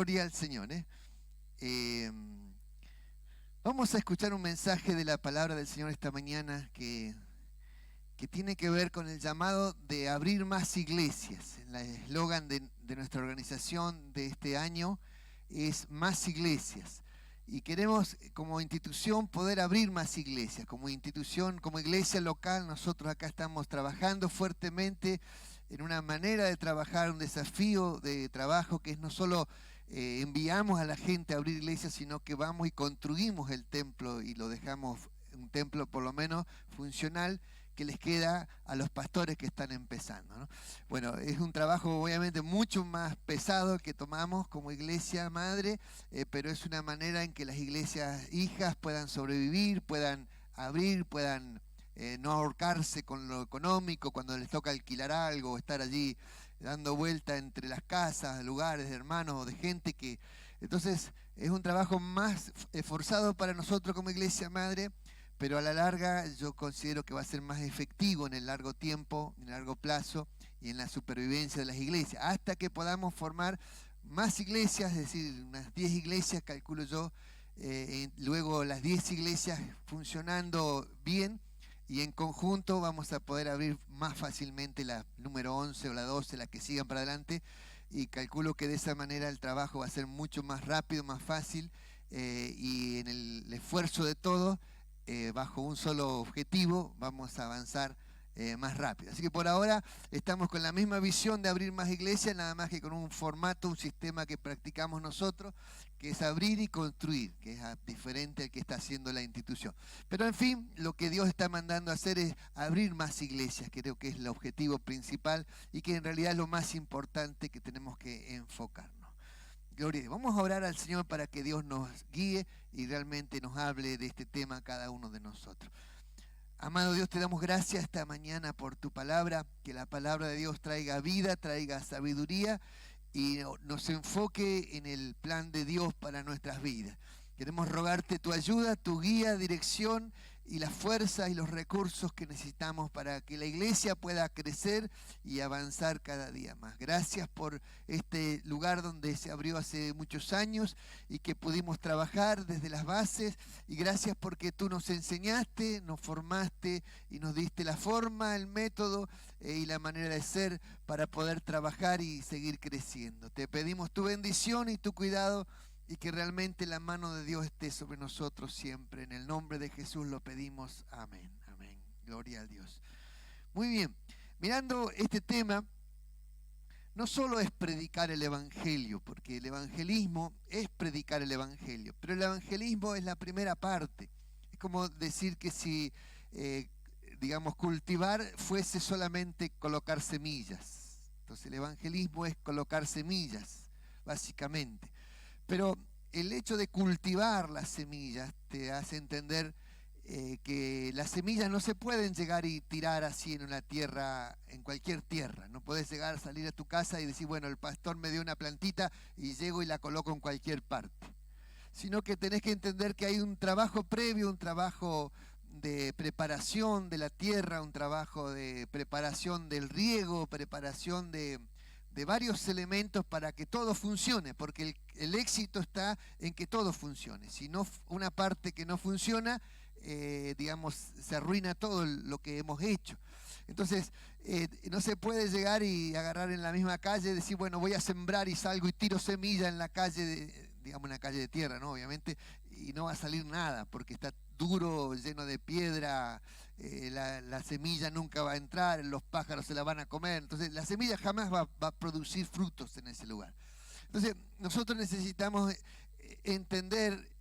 Gloria al Señor, ¿eh? Eh, Vamos a escuchar un mensaje de la palabra del Señor esta mañana que tiene que ver con el llamado de abrir más iglesias. El eslogan de nuestra organización de este año es más iglesias. Y queremos como institución poder abrir más iglesias. Como institución, como iglesia local, nosotros acá estamos trabajando fuertemente en una manera de trabajar, un desafío de trabajo que es no solo enviamos a la gente a abrir iglesias, sino que vamos y construimos el templo y lo dejamos un templo por lo menos funcional que les queda a los pastores que están empezando, ¿no? Bueno, es un trabajo obviamente mucho más pesado que tomamos como iglesia madre, pero es una manera en que las iglesias hijas puedan sobrevivir, puedan abrir, puedan no ahorcarse con lo económico cuando les toca alquilar algo o estar allí dando vuelta entre las casas, lugares de hermanos o de gente que... Entonces es un trabajo más esforzado para nosotros como iglesia madre, pero a la larga yo considero que va a ser más efectivo en el largo tiempo, en el largo plazo y en la supervivencia de las iglesias, hasta que podamos formar más iglesias, es decir, unas 10 iglesias, calculo yo, luego las 10 iglesias funcionando bien y en conjunto vamos a poder abrir más fácilmente la número 11 o la 12, la que sigan para adelante, y calculo que de esa manera el trabajo va a ser mucho más rápido, más fácil, y en el esfuerzo de todos, bajo un solo objetivo, vamos a avanzar más rápido. Así que por ahora estamos con la misma visión de abrir más iglesias, nada más que con un formato, un sistema que practicamos nosotros, que es abrir y construir, que es diferente al que está haciendo la institución. Pero en fin, lo que Dios está mandando a hacer es abrir más iglesias, creo que es el objetivo principal y que en realidad es lo más importante que tenemos que enfocarnos. Gloria. Vamos a orar al Señor para que Dios nos guíe y realmente nos hable de este tema a cada uno de nosotros. Amado Dios, te damos gracias esta mañana por tu palabra, que la palabra de Dios traiga vida, traiga sabiduría y nos enfoque en el plan de Dios para nuestras vidas. Queremos rogarte tu ayuda, tu guía, dirección y las fuerzas y los recursos que necesitamos para que la iglesia pueda crecer y avanzar cada día más. Gracias por este lugar donde se abrió hace muchos años y que pudimos trabajar desde las bases, y gracias porque tú nos enseñaste, nos formaste y nos diste la forma, el método y la manera de ser para poder trabajar y seguir creciendo. Te pedimos tu bendición y tu cuidado, y que realmente la mano de Dios esté sobre nosotros siempre. En el nombre de Jesús lo pedimos. Amén. Amén. Gloria a Dios. Muy bien. Mirando este tema, no solo es predicar el Evangelio, porque el evangelismo es predicar el Evangelio, pero el evangelismo es la primera parte. Es como decir que si, digamos, cultivar fuese solamente colocar semillas. Entonces el evangelismo es colocar semillas, básicamente. Pero el hecho de cultivar las semillas te hace entender que las semillas no se pueden llegar y tirar así en una tierra, en cualquier tierra. No puedes llegar a salir a tu casa y decir, bueno, el pastor me dio una plantita y llego y la coloco en cualquier parte. Sino que tenés que entender que hay un trabajo previo, un trabajo de preparación de la tierra, un trabajo de preparación del riego, preparación de varios elementos para que todo funcione, porque el éxito está en que todo funcione. Si no, una parte que no funciona, digamos, se arruina todo lo que hemos hecho. Entonces, no se puede llegar y agarrar en la misma calle y decir, bueno, voy a sembrar y salgo y tiro semilla en la calle, digamos, una calle de tierra, ¿no? Obviamente, y no va a salir nada, porque está duro, lleno de piedra, la semilla nunca va a entrar, los pájaros se la van a comer, entonces la semilla jamás va a producir frutos en ese lugar. Entonces nosotros necesitamos entender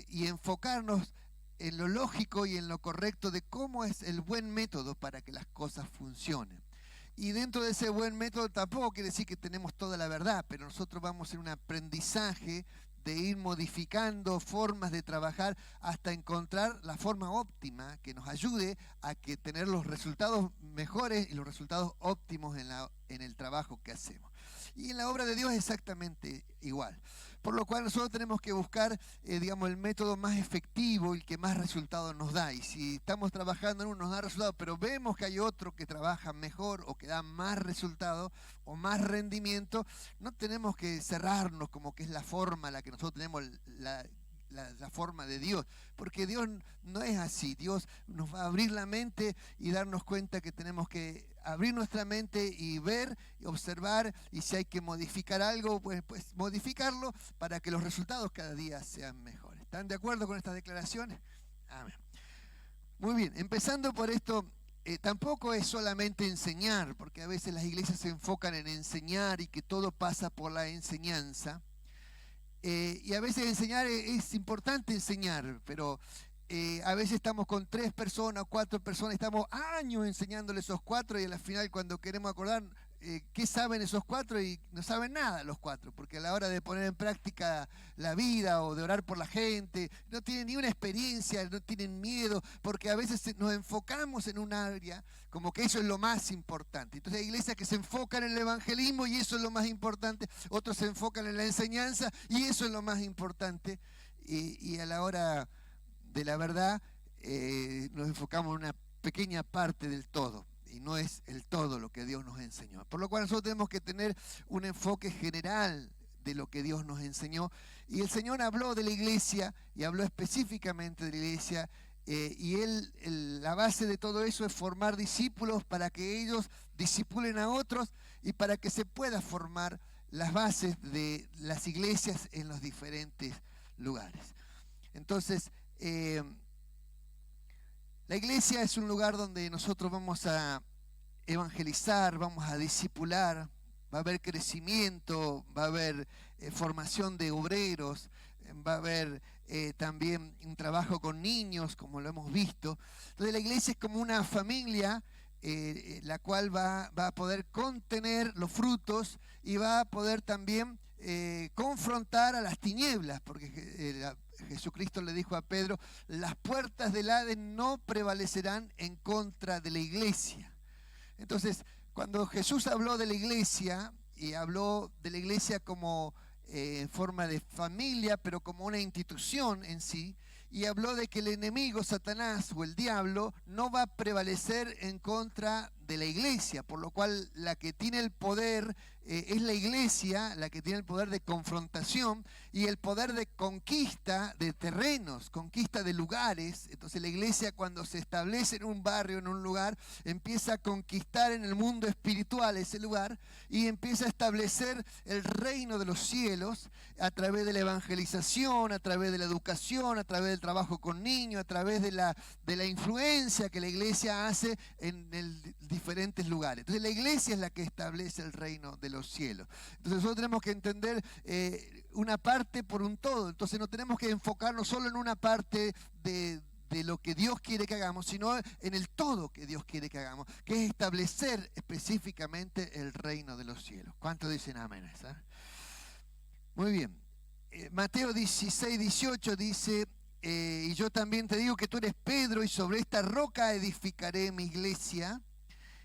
y enfocarnos en lo lógico y en lo correcto de cómo es el buen método para que las cosas funcionen. Y dentro de ese buen método tampoco quiere decir que tenemos toda la verdad, pero nosotros vamos en un aprendizaje de ir modificando formas de trabajar hasta encontrar la forma óptima que nos ayude a que tener los resultados mejores y los resultados óptimos en el trabajo que hacemos. Y en la obra de Dios es exactamente igual. Por lo cual nosotros tenemos que buscar, el método más efectivo y el que más resultados nos da. Y si estamos trabajando en uno nos da resultados, pero vemos que hay otro que trabaja mejor o que da más resultados o más rendimiento, no tenemos que cerrarnos como que es la forma la que nosotros tenemos, la forma de Dios, porque Dios no es así. Dios nos va a abrir la mente y darnos cuenta que tenemos que abrir nuestra mente y ver y observar, y si hay que modificar algo, pues modificarlo para que los resultados cada día sean mejores. ¿Están de acuerdo con estas declaraciones? Amén. Muy bien, empezando por esto, tampoco es solamente enseñar, porque a veces las iglesias se enfocan en enseñar y que todo pasa por la enseñanza. Y a veces enseñar es importante enseñar, pero a veces estamos con 3 personas, 4 personas, estamos años enseñándole esos 4 y al final cuando queremos acordar qué saben esos 4 y no saben nada los 4, porque a la hora de poner en práctica la vida o de orar por la gente, no tienen ni una experiencia, no tienen miedo, porque a veces nos enfocamos en un área como que eso es lo más importante. Entonces hay iglesias que se enfocan en el evangelismo y eso es lo más importante, otros se enfocan en la enseñanza y eso es lo más importante, y a la hora de la verdad nos enfocamos en una pequeña parte del todo. Y no es el todo lo que Dios nos enseñó. Por lo cual nosotros tenemos que tener un enfoque general de lo que Dios nos enseñó. Y el Señor habló de la iglesia y habló específicamente de la iglesia. Y la base de todo eso es formar discípulos para que ellos discipulen a otros y para que se pueda formar las bases de las iglesias en los diferentes lugares. Entonces, la iglesia es un lugar donde nosotros vamos a evangelizar, vamos a discipular, va a haber crecimiento, va a haber formación de obreros, va a haber también un trabajo con niños, como lo hemos visto. Entonces la iglesia es como una familia, la cual va a poder contener los frutos y va a poder también confrontar a las tinieblas, porque Jesucristo le dijo a Pedro, las puertas del Hades no prevalecerán en contra de la iglesia. Entonces, cuando Jesús habló de la iglesia, y habló de la iglesia como en forma de familia, pero como una institución en sí, y habló de que el enemigo, Satanás o el diablo, no va a prevalecer en contra de la iglesia, por lo cual la que tiene el poder es la iglesia, la que tiene el poder de confrontación y el poder de conquista de terrenos, conquista de lugares. Entonces la iglesia, cuando se establece en un barrio, en un lugar, empieza a conquistar en el mundo espiritual ese lugar y empieza a establecer el reino de los cielos a través de la evangelización, a través de la educación, a través del trabajo con niños, a través de la influencia que la iglesia hace en diferentes lugares. Entonces la iglesia es la que establece el reino de los cielos. Entonces nosotros tenemos que entender una parte por un todo. Entonces no tenemos que enfocarnos solo en una parte de lo que Dios quiere que hagamos, sino en el todo que Dios quiere que hagamos, que es establecer específicamente el reino de los cielos. ¿Cuántos dicen amén? Muy bien. Mateo 16, 18 dice, y yo también te digo que tú eres Pedro y sobre esta roca edificaré mi iglesia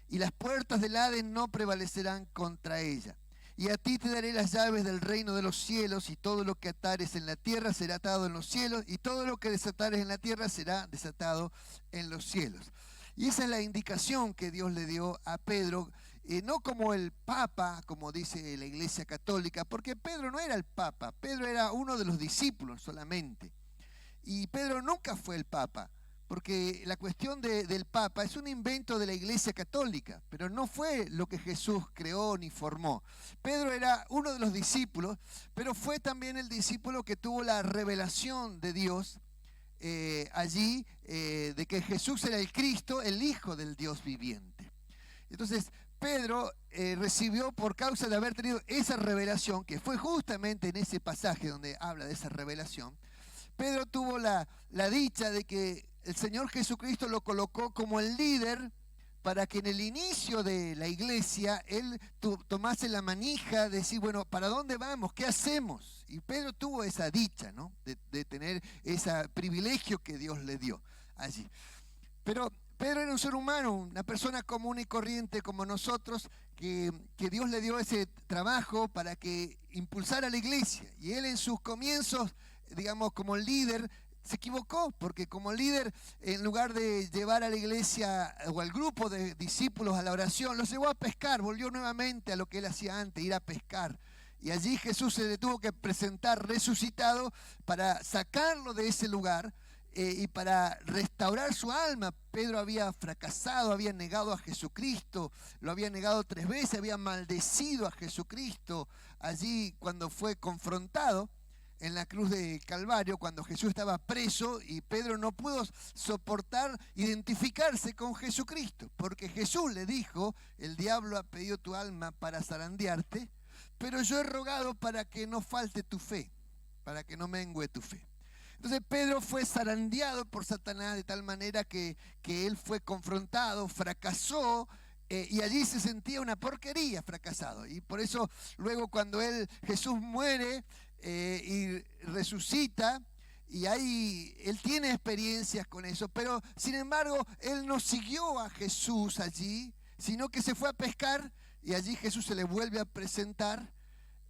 y las puertas del Hades no prevalecerán contra ella. Y a ti te daré las llaves del reino de los cielos, y todo lo que atares en la tierra será atado en los cielos, y todo lo que desatares en la tierra será desatado en los cielos. Y esa es la indicación que Dios le dio a Pedro, no como el Papa, como dice la Iglesia Católica, porque Pedro no era el Papa, Pedro era uno de los discípulos solamente. Y Pedro nunca fue el Papa, porque la cuestión del Papa es un invento de la Iglesia Católica, pero no fue lo que Jesús creó ni formó. Pedro era uno de los discípulos, pero fue también el discípulo que tuvo la revelación de Dios allí, de que Jesús era el Cristo, el Hijo del Dios viviente. Entonces, Pedro recibió, por causa de haber tenido esa revelación, que fue justamente en ese pasaje donde habla de esa revelación, Pedro tuvo la dicha de que el Señor Jesucristo lo colocó como el líder para que en el inicio de la iglesia él tomase la manija de decir, bueno, ¿para dónde vamos? ¿Qué hacemos? Y Pedro tuvo esa dicha, ¿no? de tener ese privilegio que Dios le dio allí. Pero Pedro era un ser humano, una persona común y corriente como nosotros, que Dios le dio ese trabajo para que impulsara la iglesia. Y él en sus comienzos, digamos, como líder, se equivocó, porque como líder, en lugar de llevar a la iglesia o al grupo de discípulos a la oración, los llevó a pescar, volvió nuevamente a lo que él hacía antes, ir a pescar. Y allí Jesús se le tuvo que presentar resucitado para sacarlo de ese lugar y para restaurar su alma. Pedro había fracasado, había negado a Jesucristo, lo había negado 3 veces, había maldecido a Jesucristo allí cuando fue confrontado en la cruz de Calvario, cuando Jesús estaba preso y Pedro no pudo soportar identificarse con Jesucristo, porque Jesús le dijo: el diablo ha pedido tu alma para zarandearte, pero yo he rogado para que no falte tu fe, para que no mengue tu fe. Entonces Pedro fue zarandeado por Satanás de tal manera que él fue confrontado, fracasó, y allí se sentía una porquería, fracasado. Y por eso luego cuando Jesús muere y resucita, y ahí él tiene experiencias con eso, pero sin embargo él no siguió a Jesús allí, sino que se fue a pescar, y allí Jesús se le vuelve a presentar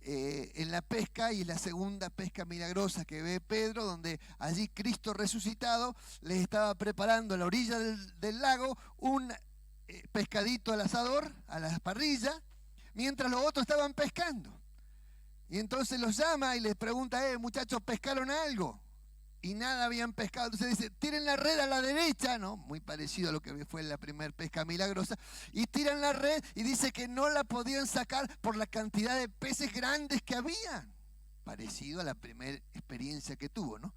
en la pesca, y la segunda pesca milagrosa que ve Pedro, donde allí Cristo resucitado les estaba preparando a la orilla del lago un pescadito al asador, a la parrilla, mientras los otros estaban pescando. Y entonces los llama y les pregunta: muchachos, ¿pescaron algo? Y nada habían pescado. Entonces dice: tiren la red a la derecha, ¿no? Muy parecido a lo que fue la primera pesca milagrosa. Y tiran la red y dice que no la podían sacar por la cantidad de peces grandes que había. Parecido a la primera experiencia que tuvo, ¿no?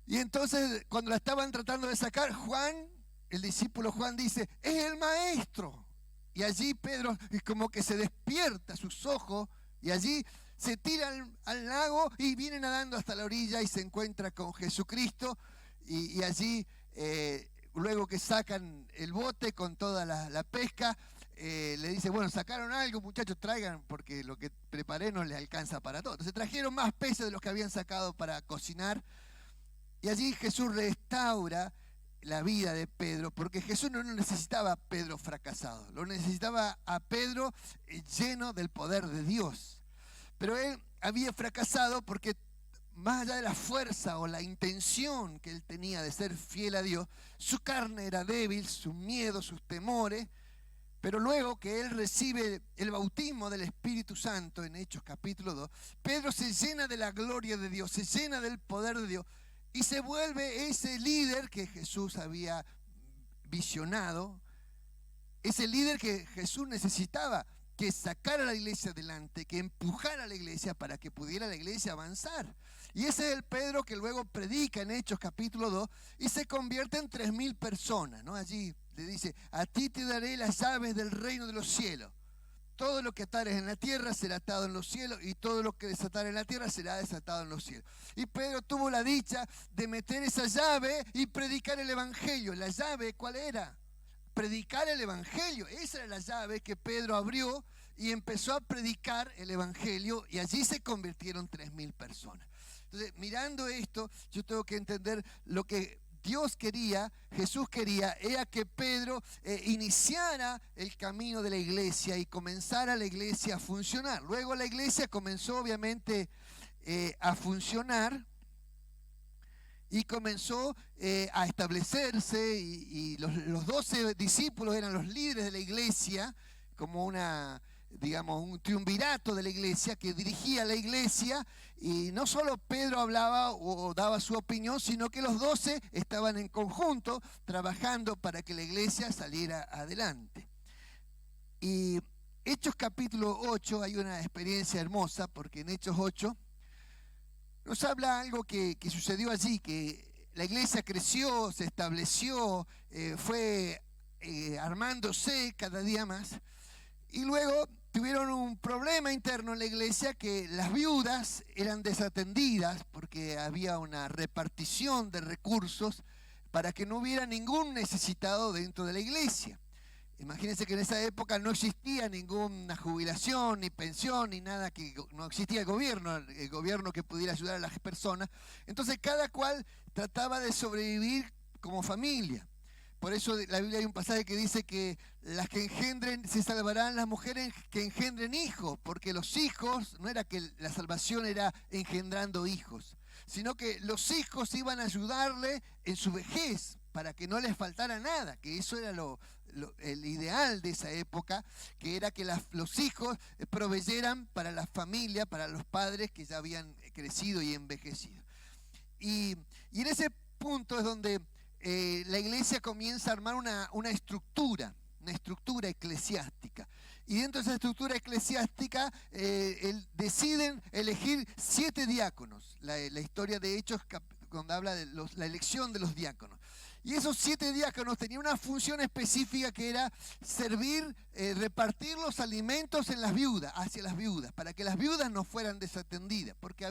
Y entonces cuando la estaban tratando de sacar, Juan, el discípulo Juan, dice: es el maestro. Y allí Pedro como que se despierta sus ojos y allí se tira al lago y viene nadando hasta la orilla y se encuentra con Jesucristo. Y allí, luego que sacan el bote con toda la pesca, le dice: bueno, sacaron algo, muchachos, traigan, porque lo que preparé no les alcanza para todo. Entonces trajeron más peces de los que habían sacado para cocinar. Y allí Jesús restaura la vida de Pedro, porque Jesús no necesitaba a Pedro fracasado, lo necesitaba a Pedro lleno del poder de Dios. Pero él había fracasado porque, más allá de la fuerza o la intención que él tenía de ser fiel a Dios, su carne era débil, sus miedos, sus temores. Pero luego que él recibe el bautismo del Espíritu Santo en Hechos capítulo 2, Pedro se llena de la gloria de Dios, se llena del poder de Dios y se vuelve ese líder que Jesús había visionado, ese líder que Jesús necesitaba, que sacara a la iglesia adelante, que empujara a la iglesia para que pudiera la iglesia avanzar. Y ese es el Pedro que luego predica en Hechos capítulo 2 y se convierte en 3.000 personas, ¿no? Allí le dice: a ti te daré las llaves del reino de los cielos. Todo lo que atares en la tierra será atado en los cielos, y todo lo que desatares en la tierra será desatado en los cielos. Y Pedro tuvo la dicha de meter esa llave y predicar el evangelio. ¿La llave cuál era? Predicar el evangelio. Esa era la llave que Pedro abrió y empezó a predicar el evangelio, y allí se convirtieron 3.000 personas. Entonces, mirando esto, yo tengo que entender lo que Dios quería, Jesús quería, era que Pedro iniciara el camino de la iglesia y comenzara la iglesia a funcionar. Luego la iglesia comenzó obviamente a funcionar y comenzó a establecerse, y los 12 discípulos eran los líderes de la iglesia, como un triunvirato de la iglesia que dirigía la iglesia. Y no solo Pedro hablaba o daba su opinión, sino que los 12 estaban en conjunto trabajando para que la iglesia saliera adelante. Y Hechos capítulo 8, hay una experiencia hermosa, porque en Hechos 8 nos habla algo que sucedió allí, que la iglesia creció, se estableció, fue armándose cada día más. Y luego tuvieron un problema interno en la iglesia, que las viudas eran desatendidas porque había una repartición de recursos para que no hubiera ningún necesitado dentro de la iglesia. Imagínense que en esa época no existía ninguna jubilación, ni pensión, ni nada, que no existía el gobierno que pudiera ayudar a las personas. Entonces cada cual trataba de sobrevivir como familia. Por eso en la Biblia hay un pasaje que dice que las que engendren, se salvarán las mujeres que engendren hijos, porque los hijos, no era que la salvación era engendrando hijos, sino que los hijos iban a ayudarle en su vejez, para que no les faltara nada, que eso era el ideal de esa época, que era que los hijos proveyeran para la familia, para los padres que ya habían crecido y envejecido. Y en ese punto es donde la iglesia comienza a armar una estructura eclesiástica. Y dentro de esa estructura eclesiástica deciden elegir 7 diáconos. La historia de Hechos, cuando habla de la elección de los diáconos. Y esos 7 diáconos tenían una función específica que era servir, repartir los alimentos en las viudas, hacia las viudas, para que las viudas no fueran desatendidas, porque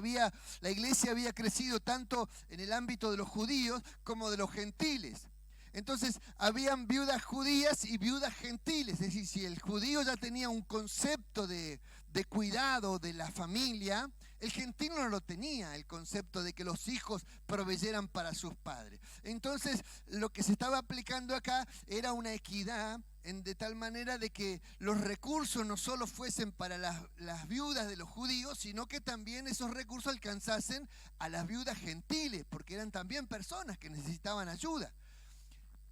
la iglesia había crecido tanto en el ámbito de los judíos como de los gentiles. Entonces, habían viudas judías y viudas gentiles, es decir, si el judío ya tenía un concepto de cuidado de la familia, el gentil no lo tenía, el concepto de que los hijos proveyeran para sus padres. Entonces, lo que se estaba aplicando acá era una equidad de tal manera de que los recursos no solo fuesen para las viudas de los judíos, sino que también esos recursos alcanzasen a las viudas gentiles, porque eran también personas que necesitaban ayuda.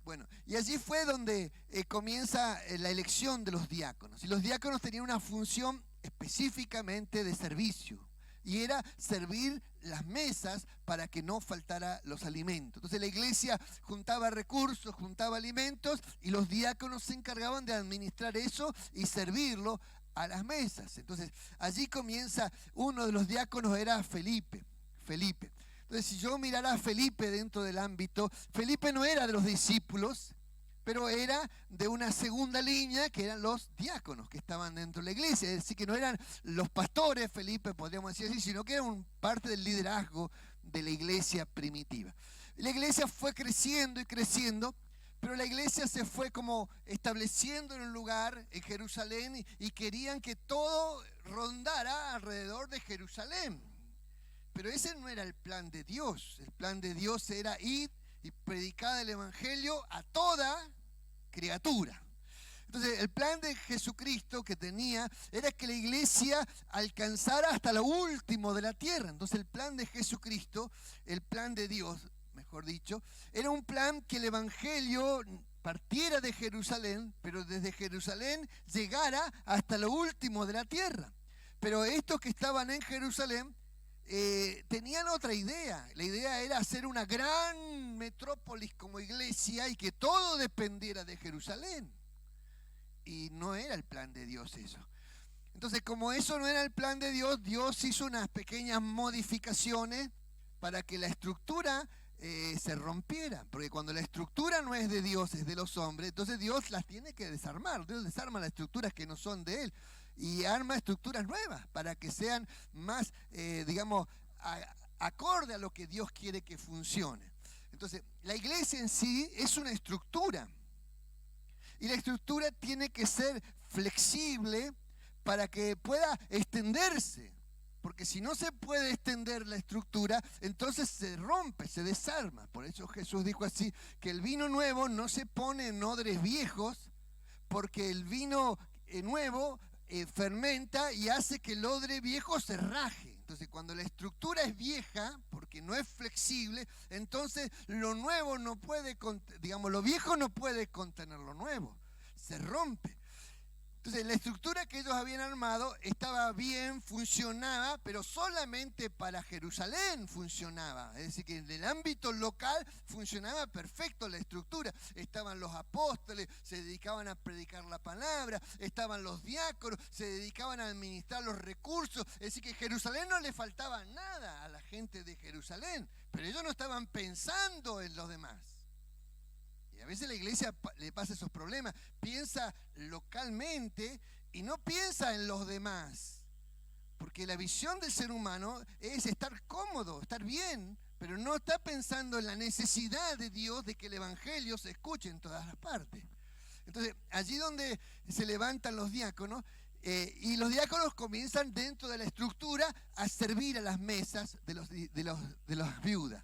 Bueno, y allí fue donde comienza la elección de los diáconos. Y los diáconos tenían una función específicamente de servicio. Y era servir las mesas para que no faltara los alimentos. Entonces la iglesia juntaba recursos, juntaba alimentos, y los diáconos se encargaban de administrar eso y servirlo a las mesas. Entonces allí comienza, uno de los diáconos era Felipe. Entonces, si yo mirara a Felipe dentro del ámbito, Felipe no era de los discípulos, pero era de una segunda línea que eran los diáconos que estaban dentro de la iglesia. Es decir, que no eran los pastores, Felipe, podríamos decir así, sino que eran parte del liderazgo de la iglesia primitiva. La iglesia fue creciendo y creciendo, pero la iglesia se fue como estableciendo en un lugar en Jerusalén y querían que todo rondara alrededor de Jerusalén. Pero ese no era el plan de Dios. El plan de Dios era ir y predicar el evangelio a toda criatura. Entonces, el plan de Jesucristo que tenía era que la iglesia alcanzara hasta lo último de la tierra. Entonces, el plan de Jesucristo, el plan de Dios, mejor dicho, era un plan que el evangelio partiera de Jerusalén, pero desde Jerusalén llegara hasta lo último de la tierra. Pero estos que estaban en Jerusalén tenían otra idea. La idea era hacer una gran metrópolis como iglesia y que todo dependiera de Jerusalén. Y no era el plan de Dios eso. Entonces, como eso no era el plan de Dios, Dios hizo unas pequeñas modificaciones para que la estructura se rompiera. Porque cuando la estructura no es de Dios, es de los hombres, entonces Dios las tiene que desarmar. Dios desarma las estructuras que no son de Él y arma estructuras nuevas para que sean más, acorde a lo que Dios quiere que funcione. Entonces, la iglesia en sí es una estructura. Y la estructura tiene que ser flexible para que pueda extenderse. Porque si no se puede extender la estructura, entonces se rompe, se desarma. Por eso Jesús dijo así, que el vino nuevo no se pone en odres viejos, porque el vino nuevo fermenta y hace que el odre viejo se raje. Entonces, cuando la estructura es vieja, porque no es flexible, entonces lo nuevo no puede, lo viejo no puede contener lo nuevo, se rompe. Entonces, la estructura que ellos habían armado estaba bien, funcionaba, pero solamente para Jerusalén funcionaba. Es decir, que en el ámbito local funcionaba perfecto la estructura. Estaban los apóstoles, se dedicaban a predicar la palabra, estaban los diáconos, se dedicaban a administrar los recursos. Es decir, que en Jerusalén no le faltaba nada a la gente de Jerusalén, pero ellos no estaban pensando en los demás. Y a veces la iglesia le pasa esos problemas, piensa localmente y no piensa en los demás. Porque la visión del ser humano es estar cómodo, estar bien, pero no está pensando en la necesidad de Dios de que el evangelio se escuche en todas las partes. Entonces, allí donde se levantan los diáconos, y los diáconos comienzan dentro de la estructura a servir a las mesas de las viudas.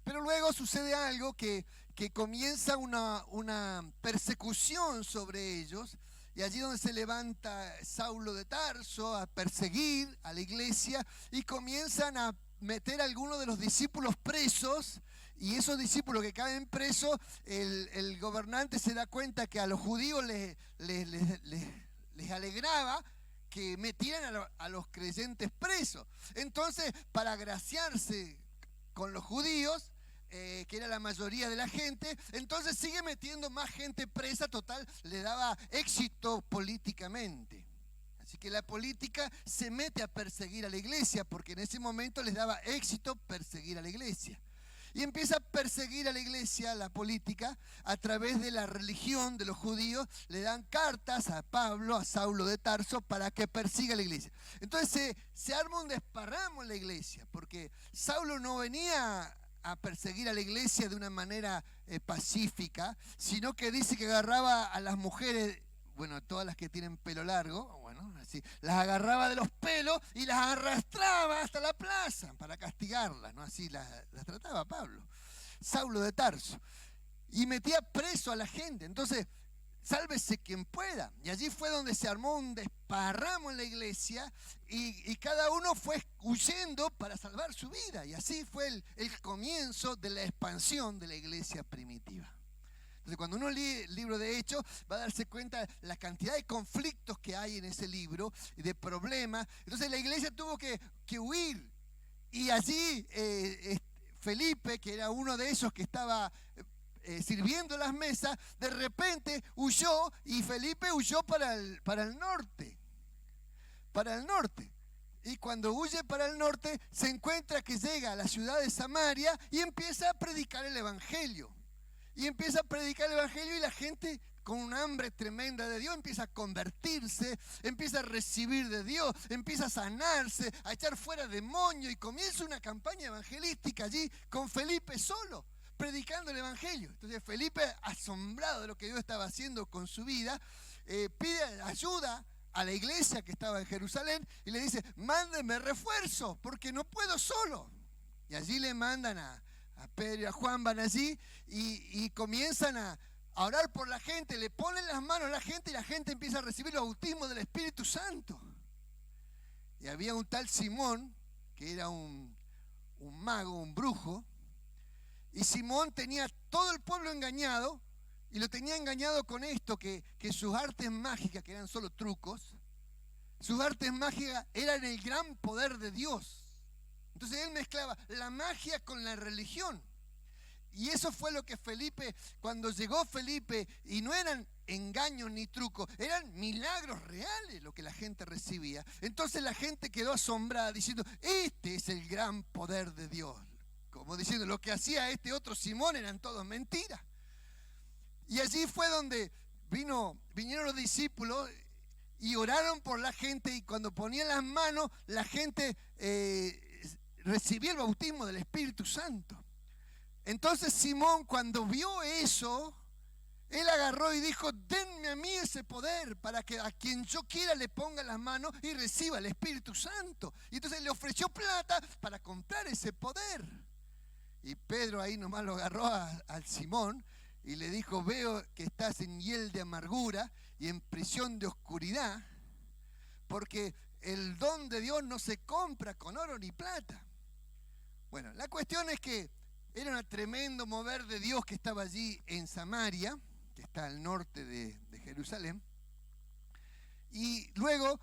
Pero luego sucede algo que comienza una persecución sobre ellos, y allí donde se levanta Saulo de Tarso a perseguir a la iglesia y comienzan a meter a algunos de los discípulos presos, y esos discípulos que caen presos, el gobernante se da cuenta que a los judíos les alegraba que metieran a los creyentes presos. Entonces, para agraciarse con los judíos, que era la mayoría de la gente, entonces sigue metiendo más gente presa. Total, le daba éxito políticamente. Así que la política se mete a perseguir a la iglesia, porque en ese momento les daba éxito perseguir a la iglesia. Y empieza a perseguir a la iglesia, la política, a través de la religión de los judíos. Le dan cartas a Pablo, a Saulo de Tarso, para que persiga a la iglesia. Entonces se arma un desparramo en la iglesia, porque Saulo no venía a perseguir a la iglesia de una manera pacífica, sino que dice que agarraba a las mujeres, bueno, todas las que tienen pelo largo, bueno, así, las agarraba de los pelos y las arrastraba hasta la plaza para castigarlas, ¿no? Así las trataba Pablo, Saulo de Tarso, y metía preso a la gente. Entonces, sálvese quien pueda. Y allí fue donde se armó un desparramo en la iglesia, y cada uno fue huyendo para salvar su vida. Y así fue el comienzo de la expansión de la iglesia primitiva. Entonces, cuando uno lee el libro de Hechos, va a darse cuenta de la cantidad de conflictos que hay en ese libro, de problemas. Entonces la iglesia tuvo que huir. Y allí Felipe, que era uno de esos que estaba sirviendo las mesas, de repente huyó, y Felipe huyó para el norte. Para el norte. Y cuando huye para el norte, se encuentra que llega a la ciudad de Samaria y empieza a predicar el evangelio. Y empieza a predicar el evangelio, y la gente, con un hambre tremenda de Dios, empieza a convertirse, empieza a recibir de Dios, empieza a sanarse, a echar fuera demonios, y comienza una campaña evangelística allí con Felipe solo, predicando el evangelio. Entonces Felipe, asombrado de lo que Dios estaba haciendo con su vida, pide ayuda a la iglesia que estaba en Jerusalén y le dice: mándenme refuerzo porque no puedo solo. Y allí le mandan a Pedro y a Juan, van allí y comienzan a orar por la gente, le ponen las manos a la gente, y la gente empieza a recibir el bautismo del Espíritu Santo. Y había un tal Simón, que era un mago, un brujo, y Simón tenía todo el pueblo engañado, y lo tenía engañado con esto, que sus artes mágicas, que eran solo trucos, sus artes mágicas eran el gran poder de Dios. Entonces él mezclaba la magia con la religión. Y eso fue lo que Felipe, cuando llegó Felipe, y no eran engaños ni trucos, eran milagros reales lo que la gente recibía. Entonces la gente quedó asombrada diciendo: este es el gran poder de Dios. Como diciendo, lo que hacía este otro Simón eran todos mentiras. Y allí fue donde vinieron los discípulos y oraron por la gente, y cuando ponían las manos, la gente recibía el bautismo del Espíritu Santo. Entonces Simón, cuando vio eso, él agarró y dijo: denme a mí ese poder para que a quien yo quiera le ponga las manos y reciba el Espíritu Santo. Y entonces le ofreció plata para comprar ese poder. Y Pedro ahí nomás lo agarró al Simón y le dijo: veo que estás en hiel de amargura y en prisión de oscuridad, porque el don de Dios no se compra con oro ni plata. Bueno, la cuestión es que era un tremendo mover de Dios que estaba allí en Samaria, que está al norte de Jerusalén. Y luego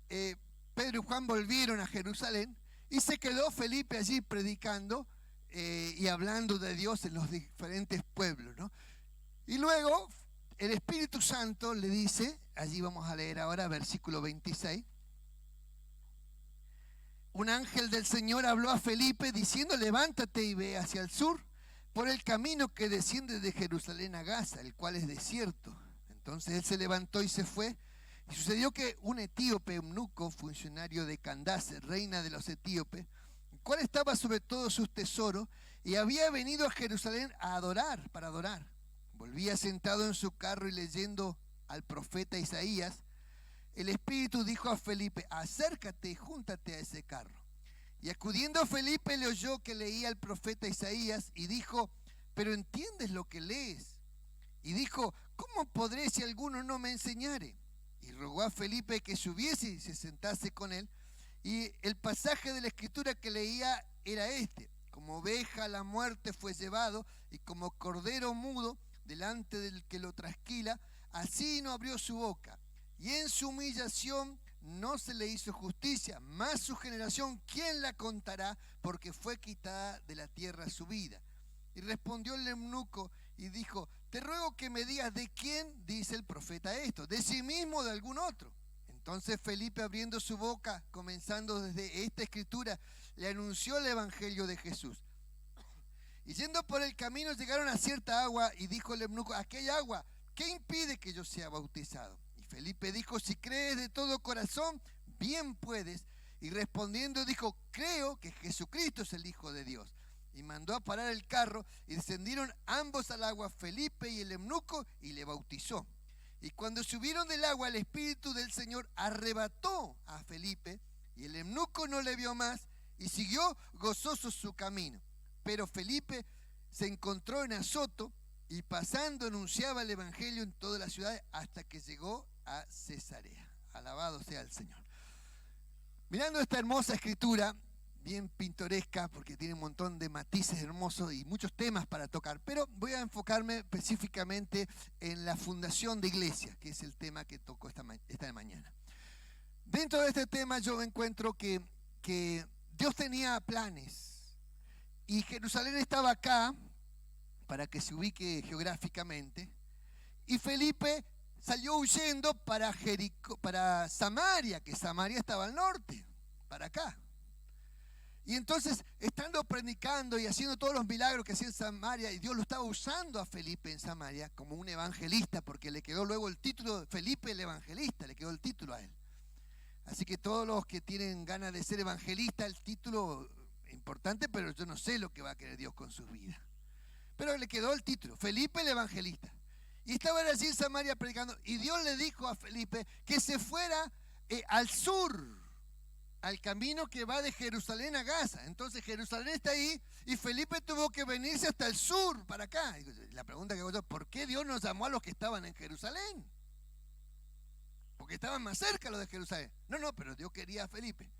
Pedro y Juan volvieron a Jerusalén, y se quedó Felipe allí predicando y hablando de Dios en los diferentes pueblos, ¿no? Y luego el Espíritu Santo le dice, allí vamos a leer ahora versículo 26, un ángel del Señor habló a Felipe diciendo: levántate y ve hacia el sur por el camino que desciende de Jerusalén a Gaza, el cual es desierto. Entonces él se levantó y se fue. Y sucedió que un etíope eunuco, funcionario de Candace, reina de los etíopes, el cual estaba sobre todos sus tesoros, y había venido a Jerusalén para adorar, volvía sentado en su carro y leyendo al profeta Isaías, el Espíritu dijo a Felipe: acércate y júntate a ese carro. Y acudiendo Felipe le oyó que leía el profeta Isaías y dijo: ¿pero entiendes lo que lees? Y dijo: ¿cómo podré si alguno no me enseñare? Y rogó a Felipe que subiese y se sentase con él. Y el pasaje de la escritura que leía era este: como oveja a la muerte fue llevado, y como cordero mudo delante del que lo trasquila, así no abrió su boca. Y en su humillación no se le hizo justicia, mas su generación, ¿quién la contará? Porque fue quitada de la tierra su vida. Y respondió el eunuco y dijo: te ruego que me digas de quién dice el profeta esto, de sí mismo o de algún otro. Entonces Felipe, abriendo su boca, comenzando desde esta escritura, le anunció el evangelio de Jesús. Y yendo por el camino llegaron a cierta agua, y dijo el eunuco: aquella agua, ¿qué impide que yo sea bautizado? Y Felipe dijo: si crees de todo corazón, bien puedes. Y respondiendo dijo: creo que Jesucristo es el Hijo de Dios. Y mandó a parar el carro, y descendieron ambos al agua, Felipe y el eunuco, y le bautizó. Y cuando subieron del agua, el Espíritu del Señor arrebató a Felipe, y el eunuco no le vio más, y siguió gozoso su camino. Pero Felipe se encontró en Azoto, y pasando anunciaba el evangelio en toda la ciudad hasta que llegó a Cesarea. Alabado sea el Señor. Mirando esta hermosa escritura, bien pintoresca, porque tiene un montón de matices hermosos y muchos temas para tocar, pero voy a enfocarme específicamente en la fundación de iglesia, que es el tema que tocó esta mañana. Dentro de este tema yo encuentro que Dios tenía planes, y Jerusalén estaba acá, para que se ubique geográficamente, y Felipe salió huyendo para Samaria, que Samaria estaba al norte, para acá. Y entonces, estando predicando y haciendo todos los milagros que hacía en Samaria, y Dios lo estaba usando a Felipe en Samaria como un evangelista, porque le quedó luego el título de Felipe el evangelista, le quedó el título a él. Así que todos los que tienen ganas de ser evangelista, el título es importante, pero yo no sé lo que va a querer Dios con sus vidas. Pero le quedó el título, Felipe el evangelista. Y estaba allí en Samaria predicando, y Dios le dijo a Felipe que se fuera al sur, al camino que va de Jerusalén a Gaza. Entonces Jerusalén está ahí, y Felipe tuvo que venirse hasta el sur, para acá. La pregunta que hago yo: ¿por qué Dios nos llamó a los que estaban en Jerusalén? Porque estaban más cerca los de Jerusalén. No, pero Dios quería a Felipe.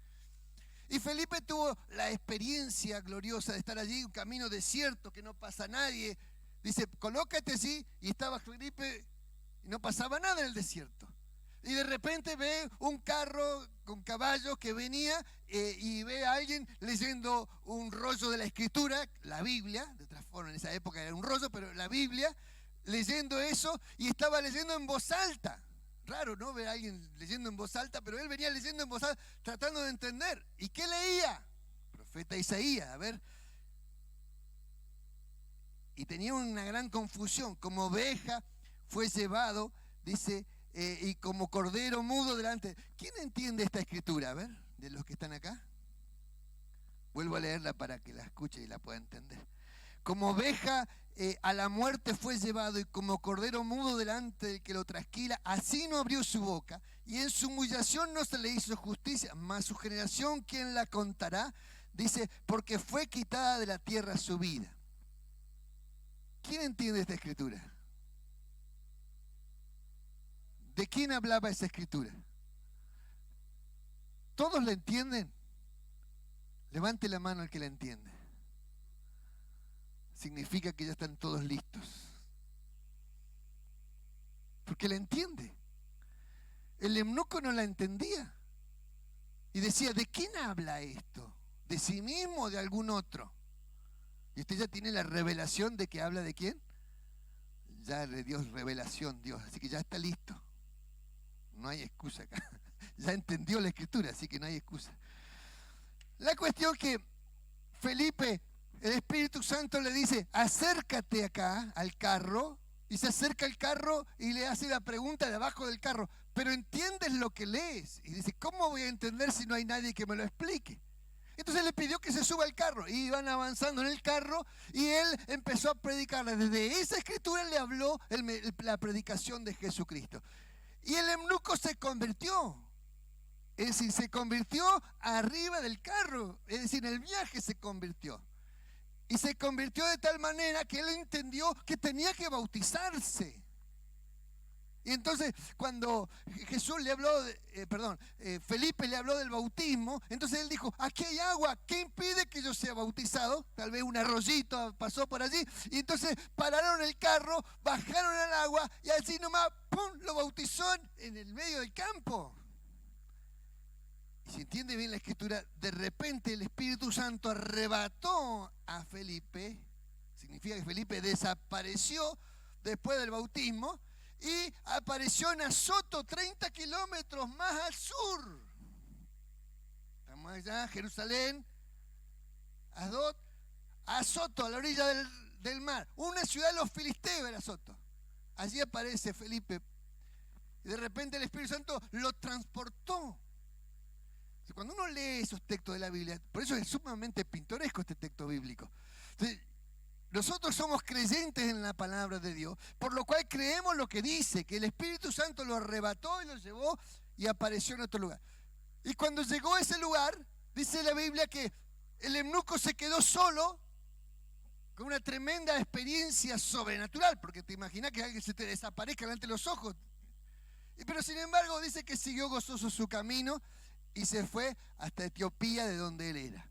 Y Felipe tuvo la experiencia gloriosa de estar allí, un camino desierto que no pasa nadie. Dice: colócate así, y estaba Felipe y no pasaba nada en el desierto. Y de repente ve un carro con caballos que venía, y ve a alguien leyendo un rollo de la escritura, la Biblia. De otra forma, en esa época era un rollo, pero la Biblia, leyendo eso, y estaba leyendo en voz alta. Raro, ¿no? Ver a alguien leyendo en voz alta, pero él venía leyendo en voz alta, tratando de entender. ¿Y qué leía? Profeta Isaías, a ver. Y tenía una gran confusión. Como oveja fue llevado, dice, y como cordero mudo delante. ¿Quién entiende esta escritura? A ver, de los que están acá. Vuelvo a leerla para que la escuche y la pueda entender. Como oveja a la muerte fue llevado, y como cordero mudo delante del que lo trasquila, así no abrió su boca, y en su humillación no se le hizo justicia, mas su generación, ¿quién la contará? Dice: porque fue quitada de la tierra su vida. ¿Quién entiende esta escritura? ¿De quién hablaba esa escritura? ¿Todos la entienden? Levante la mano el que la entiende. Significa que ya están todos listos. Porque la entiende. El eunuco no la entendía. Y decía: ¿de quién habla esto? ¿De sí mismo o de algún otro? Y usted ya tiene la revelación de que habla de quién. Ya le dio revelación Dios, así que ya está listo. No hay excusa acá. Ya entendió la escritura, así que no hay excusa. La cuestión que Felipe, el Espíritu Santo le dice: acércate acá al carro, y se acerca al carro y le hace la pregunta de abajo del carro: ¿pero entiendes lo que lees? Y dice: ¿cómo voy a entender si no hay nadie que me lo explique? Entonces le pidió que se suba al carro, y iban avanzando en el carro, y él empezó a predicarle. Desde esa escritura le habló la predicación de Jesucristo. Y el eunuco se convirtió. Es decir, se convirtió arriba del carro, es decir, en el viaje se convirtió. Y se convirtió de tal manera que él entendió que tenía que bautizarse. Y entonces cuando Jesús le habló, Felipe le habló del bautismo, entonces él dijo, aquí hay agua, ¿qué impide que yo sea bautizado? Tal vez un arroyito pasó por allí, y entonces pararon el carro, bajaron al agua, y así nomás, ¡pum!, lo bautizó en el medio del campo. Y si entiende bien la escritura, de repente el Espíritu Santo arrebató a Felipe, significa que Felipe desapareció después del bautismo, y apareció en Azoto, 30 kilómetros más al sur. Estamos allá, Jerusalén, Asdod, Azoto, a la orilla del mar. Una ciudad de los filisteos era Azoto. Allí aparece Felipe. Y de repente el Espíritu Santo lo transportó. Cuando uno lee esos textos de la Biblia, por eso es sumamente pintoresco este texto bíblico. Entonces, nosotros somos creyentes en la palabra de Dios, por lo cual creemos lo que dice, que el Espíritu Santo lo arrebató y lo llevó y apareció en otro lugar. Y cuando llegó a ese lugar, dice la Biblia que el eunuco se quedó solo con una tremenda experiencia sobrenatural, porque te imaginas que alguien se te desaparezca delante de los ojos. Pero sin embargo dice que siguió gozoso su camino y se fue hasta Etiopía, de donde él era.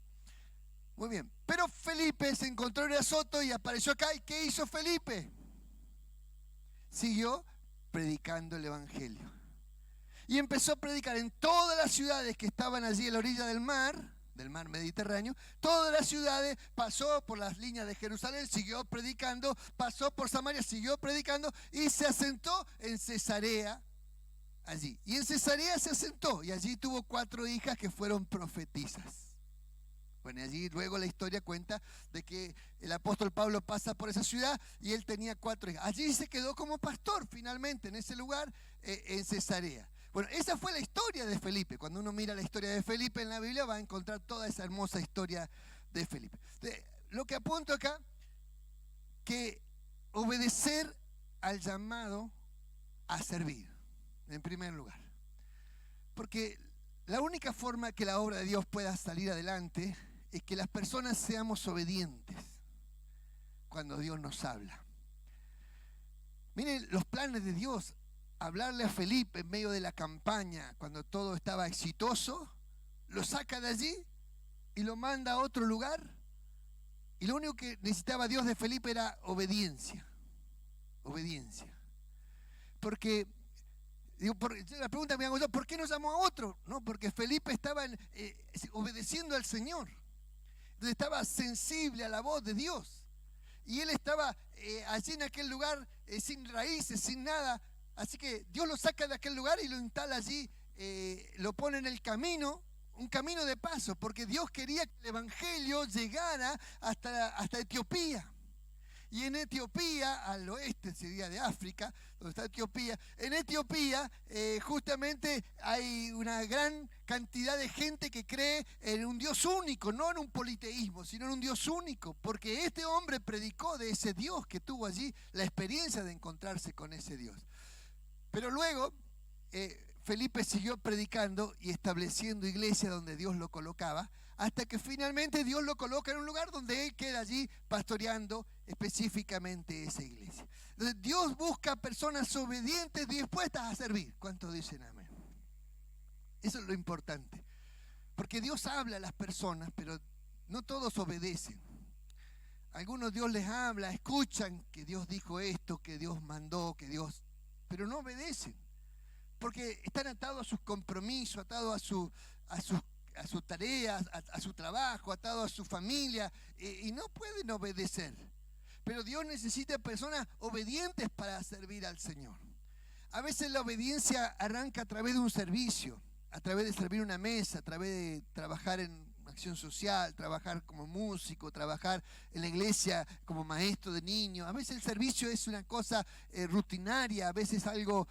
Muy bien, pero Felipe se encontró en Azoto y apareció acá. ¿Y qué hizo Felipe? Siguió predicando el evangelio. Y empezó a predicar en todas las ciudades que estaban allí a la orilla del mar Mediterráneo. Todas las ciudades, pasó por las líneas de Jerusalén, siguió predicando, pasó por Samaria, siguió predicando y se asentó en Cesarea allí. Y en Cesarea se asentó y allí tuvo 4 hijas que fueron profetisas. Bueno, y allí luego la historia cuenta de que el apóstol Pablo pasa por esa ciudad y él tenía 4 hijas. Allí se quedó como pastor finalmente en ese lugar, en Cesarea. Bueno, esa fue la historia de Felipe. Cuando uno mira la historia de Felipe en la Biblia va a encontrar toda esa hermosa historia de Felipe. Lo que apunto acá, que obedecer al llamado a servir, en primer lugar. Porque la única forma que la obra de Dios pueda salir adelante es que las personas seamos obedientes cuando Dios nos habla. Miren los planes de Dios. Hablarle a Felipe en medio de la campaña, cuando todo estaba exitoso, lo saca de allí y lo manda a otro lugar. Y lo único que necesitaba Dios de Felipe era obediencia. Obediencia. Porque la pregunta me hago yo, ¿por qué no llamó a otro? No, porque Felipe estaba obedeciendo al Señor. Entonces estaba sensible a la voz de Dios. Y él estaba allí en aquel lugar sin raíces, sin nada. Así que Dios lo saca de aquel lugar y lo instala allí, lo pone en el camino, un camino de paso, porque Dios quería que el evangelio llegara hasta Etiopía. Y en Etiopía, al oeste sería de África, donde está Etiopía, en Etiopía justamente hay una gran cantidad de gente que cree en un Dios único, no en un politeísmo, sino en un Dios único, porque este hombre predicó de ese Dios que tuvo allí la experiencia de encontrarse con ese Dios. Pero luego Felipe siguió predicando y estableciendo iglesia donde Dios lo colocaba, hasta que finalmente Dios lo coloca en un lugar donde él queda allí pastoreando específicamente esa iglesia. Entonces Dios busca personas obedientes dispuestas a servir. ¿Cuántos dicen amén? Eso es lo importante. Porque Dios habla a las personas, pero no todos obedecen. Algunos Dios les habla, escuchan que Dios dijo esto, que Dios mandó, pero no obedecen, porque están atados a sus compromisos, atados a sus tareas, a su trabajo, atados a su familia, y no pueden obedecer. Pero Dios necesita personas obedientes para servir al Señor. A veces la obediencia arranca a través de un servicio, a través de servir una mesa, a través de trabajar en acción social, trabajar como músico, trabajar en la iglesia como maestro de niños. A veces el servicio es una cosa rutinaria, a veces algo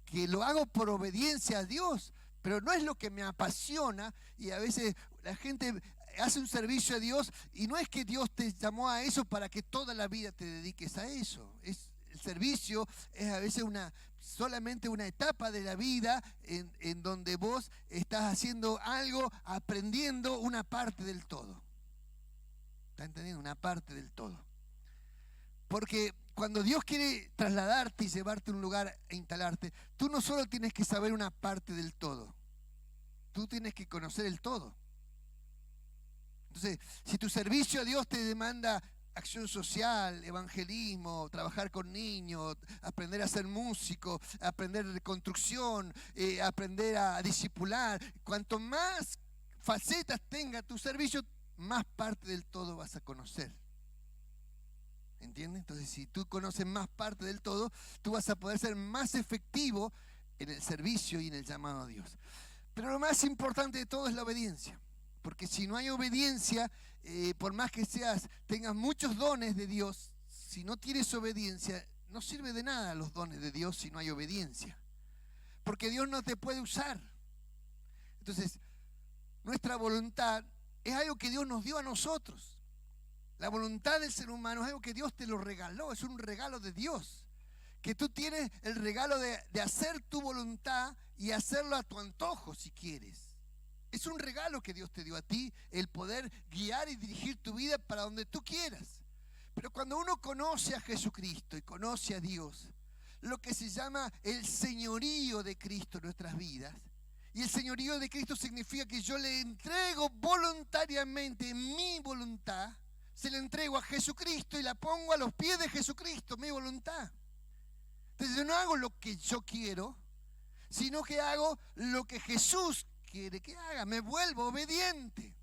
que lo hago por obediencia a Dios, pero no es lo que me apasiona, y a veces la gente hace un servicio a Dios y no es que Dios te llamó a eso para que toda la vida te dediques a eso. El servicio es a veces solamente una etapa de la vida en donde vos estás haciendo algo, aprendiendo una parte del todo. ¿Está entendiendo? Una parte del todo. Porque cuando Dios quiere trasladarte y llevarte a un lugar e instalarte, tú no solo tienes que saber una parte del todo, tú tienes que conocer el todo. Entonces, si tu servicio a Dios te demanda acción social, evangelismo, trabajar con niños, aprender a ser músico, aprender de construcción, aprender a discipular, cuanto más facetas tenga tu servicio, más parte del todo vas a conocer. ¿Entiendes? Entonces, si tú conoces más parte del todo, tú vas a poder ser más efectivo en el servicio y en el llamado a Dios. Pero lo más importante de todo es la obediencia. Porque si no hay obediencia, por más que tengas muchos dones de Dios, si no tienes obediencia, no sirve de nada los dones de Dios si no hay obediencia. Porque Dios no te puede usar. Entonces, nuestra voluntad es algo que Dios nos dio a nosotros. La voluntad del ser humano es algo que Dios te lo regaló, es un regalo de Dios. Que tú tienes el regalo de hacer tu voluntad y hacerlo a tu antojo si quieres. Es un regalo que Dios te dio a ti, el poder guiar y dirigir tu vida para donde tú quieras. Pero cuando uno conoce a Jesucristo y conoce a Dios, lo que se llama el señorío de Cristo en nuestras vidas, y el señorío de Cristo significa que yo le entrego voluntariamente mi voluntad, se la entrego a Jesucristo y la pongo a los pies de Jesucristo, mi voluntad. Entonces yo no hago lo que yo quiero, sino que hago lo que Jesús quiere que haga, me vuelvo obediente.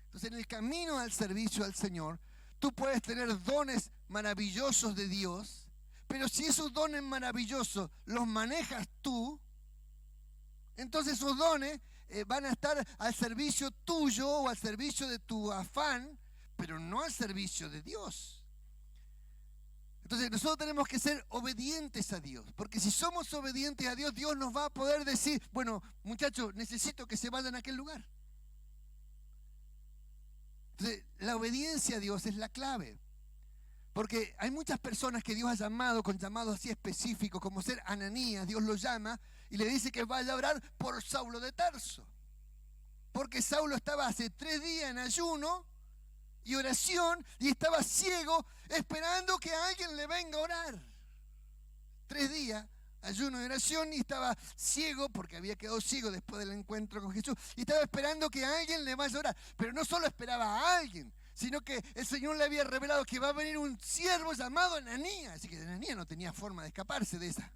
Entonces en el camino al servicio al Señor, tú puedes tener dones maravillosos de Dios, pero si esos dones maravillosos los manejas tú, entonces esos dones van a estar al servicio tuyo o al servicio de tu afán, pero no al servicio de Dios. Entonces nosotros tenemos que ser obedientes a Dios, porque si somos obedientes a Dios, Dios nos va a poder decir, bueno, muchachos, necesito que se vayan a aquel lugar. Entonces, la obediencia a Dios es la clave, porque hay muchas personas que Dios ha llamado con llamados así específicos, como ser Ananías. Dios lo llama y le dice que vaya a orar por Saulo de Tarso, porque Saulo estaba hace 3 días en ayuno y oración y estaba ciego esperando que alguien le venga a orar. 3 días, ayuno y oración, y estaba ciego porque había quedado ciego después del encuentro con Jesús y estaba esperando que alguien le vaya a orar. Pero no solo esperaba a alguien, sino que el Señor le había revelado que va a venir un siervo llamado Ananías. Así que Ananías no tenía forma de escaparse de esa.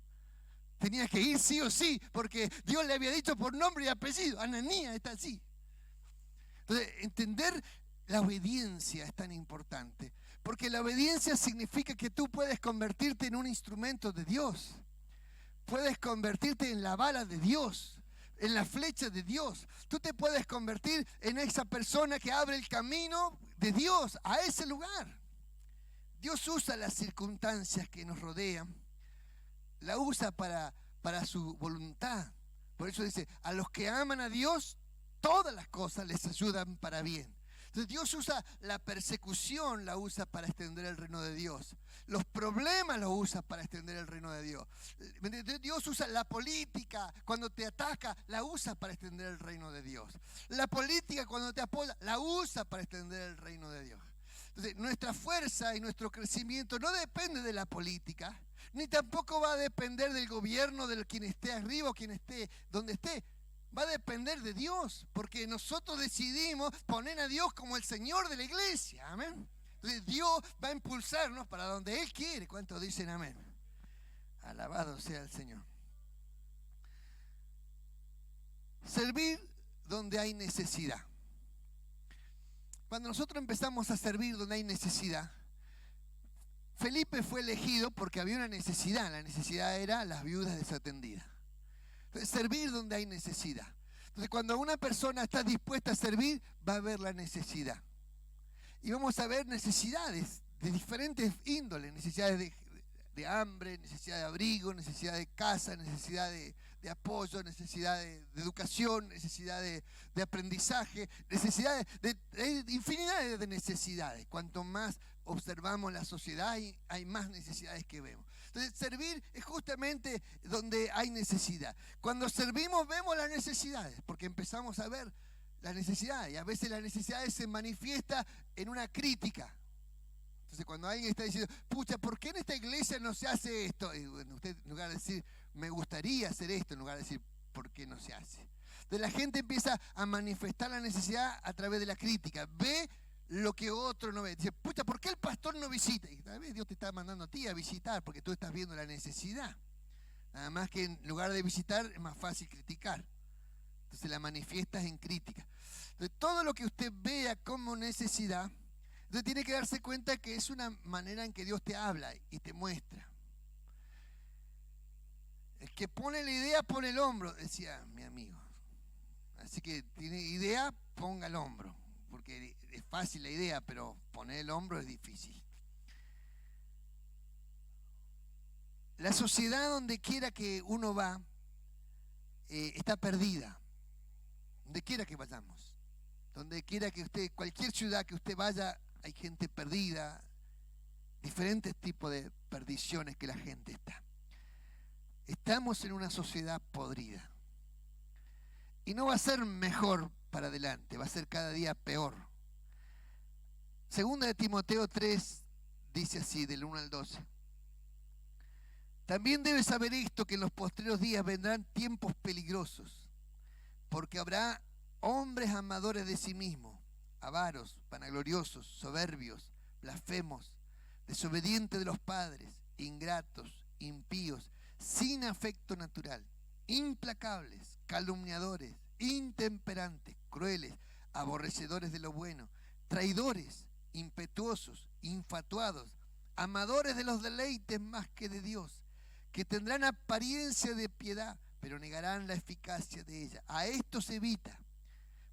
Tenía que ir sí o sí, porque Dios le había dicho por nombre y apellido, Ananías está así. Entonces, entender la obediencia es tan importante, porque la obediencia significa que tú puedes convertirte en un instrumento de Dios, puedes convertirte en la bala de Dios, en la flecha de Dios. Tú te puedes convertir en esa persona que abre el camino de Dios a ese lugar. Dios usa las circunstancias que nos rodean, la usa para su voluntad. Por eso dice, a los que aman a Dios, todas las cosas les ayudan para bien. Entonces Dios usa la persecución, la usa para extender el reino de Dios. Los problemas los usa para extender el reino de Dios. Dios usa la política, cuando te ataca, la usa para extender el reino de Dios. La política cuando te apoya, la usa para extender el reino de Dios. Entonces nuestra fuerza y nuestro crecimiento no depende de la política, ni tampoco va a depender del gobierno, de quien esté arriba o quien esté donde esté. Va a depender de Dios, porque nosotros decidimos poner a Dios como el Señor de la iglesia, amén. Entonces Dios va a impulsarnos para donde Él quiere. ¿Cuántos dicen amén? Alabado sea el Señor. Servir donde hay necesidad. Cuando nosotros empezamos a servir donde hay necesidad, Felipe fue elegido porque había una necesidad. La necesidad era las viudas desatendidas. Entonces, servir donde hay necesidad. Entonces, cuando una persona está dispuesta a servir, va a haber la necesidad. Y vamos a ver necesidades de diferentes índoles, necesidades de hambre, necesidad de abrigo, necesidad de casa, necesidad de apoyo, necesidad de educación, necesidad de aprendizaje, necesidad de infinidad de necesidades. Cuanto más observamos la sociedad, hay más necesidades que vemos. Entonces, servir es justamente donde hay necesidad. Cuando servimos vemos las necesidades, porque empezamos a ver las necesidades. Y a veces las necesidades se manifiesta en una crítica. Entonces, cuando alguien está diciendo, pucha, ¿por qué en esta iglesia no se hace esto? Y bueno, usted, en lugar de decir, me gustaría hacer esto, en lugar de decir, ¿por qué no se hace? Entonces, la gente empieza a manifestar la necesidad a través de la crítica. Ve lo que otro no ve. Dice, pucha, ¿por qué el pastor no visita? Y tal vez Dios te está mandando a ti a visitar porque tú estás viendo la necesidad. Nada más que en lugar de visitar es más fácil criticar. Entonces la manifiestas en crítica. Entonces, todo lo que usted vea como necesidad, entonces tiene que darse cuenta que es una manera en que Dios te habla y te muestra. El que pone la idea pone el hombro, decía mi amigo. Así que tiene idea, ponga el hombro. Porque es fácil la idea, pero poner el hombro es difícil. La sociedad, donde quiera que uno va, está perdida. Donde quiera que vayamos. Donde quiera que usted, cualquier ciudad que usted vaya, hay gente perdida. Diferentes tipos de perdiciones que la gente está. Estamos en una sociedad podrida. Y no va a ser mejor para adelante, va a ser cada día peor. Segunda de Timoteo 3 dice así, del 1 al 12. También debes saber esto, que en los postreros días vendrán tiempos peligrosos, porque habrá hombres amadores de sí mismos, avaros, vanagloriosos, soberbios, blasfemos, desobedientes de los padres, ingratos, impíos, sin afecto natural, implacables, calumniadores, intemperantes, crueles, aborrecedores de lo bueno, traidores, impetuosos, infatuados, amadores de los deleites más que de Dios, que tendrán apariencia de piedad, pero negarán la eficacia de ella. A estos evita,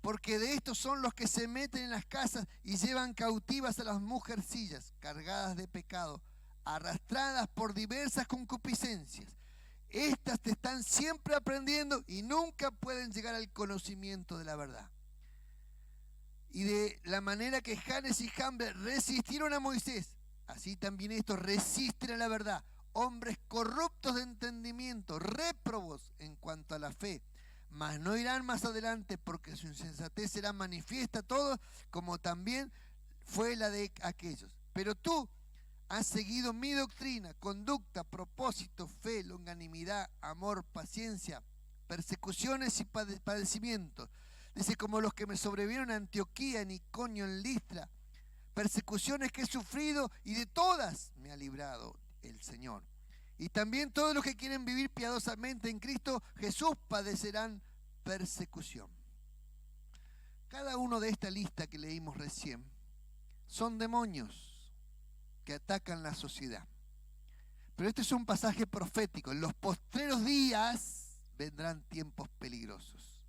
porque de estos son los que se meten en las casas y llevan cautivas a las mujercillas, cargadas de pecado, arrastradas por diversas concupiscencias. Estas te están siempre aprendiendo y nunca pueden llegar al conocimiento de la verdad. Y de la manera que Janes y Jambres resistieron a Moisés, así también estos resisten a la verdad. Hombres corruptos de entendimiento, réprobos en cuanto a la fe, mas no irán más adelante, porque su insensatez será manifiesta a todos, como también fue la de aquellos. Pero tú has seguido mi doctrina, conducta, propósito, fe, longanimidad, amor, paciencia, persecuciones y padecimientos. Dice, como los que me sobrevivieron en Antioquía, en Iconio, en Listra, persecuciones que he sufrido y de todas me ha librado el Señor. Y también todos los que quieren vivir piadosamente en Cristo Jesús padecerán persecución. Cada uno de esta lista que leímos recién son demonios que atacan la sociedad. Pero este es un pasaje profético. En los postreros días vendrán tiempos peligrosos.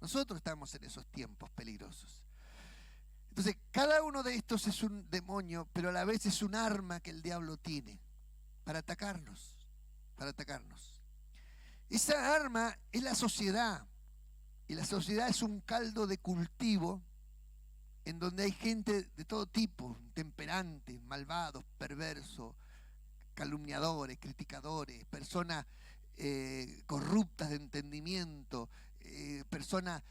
Nosotros estamos en esos tiempos peligrosos. Entonces, cada uno de estos es un demonio, pero a la vez es un arma que el diablo tiene para atacarnos, para atacarnos. Esa arma es la sociedad, y la sociedad es un caldo de cultivo en donde hay gente de todo tipo, intemperantes, malvados, perversos, calumniadores, criticadores, personas corruptas de entendimiento, personas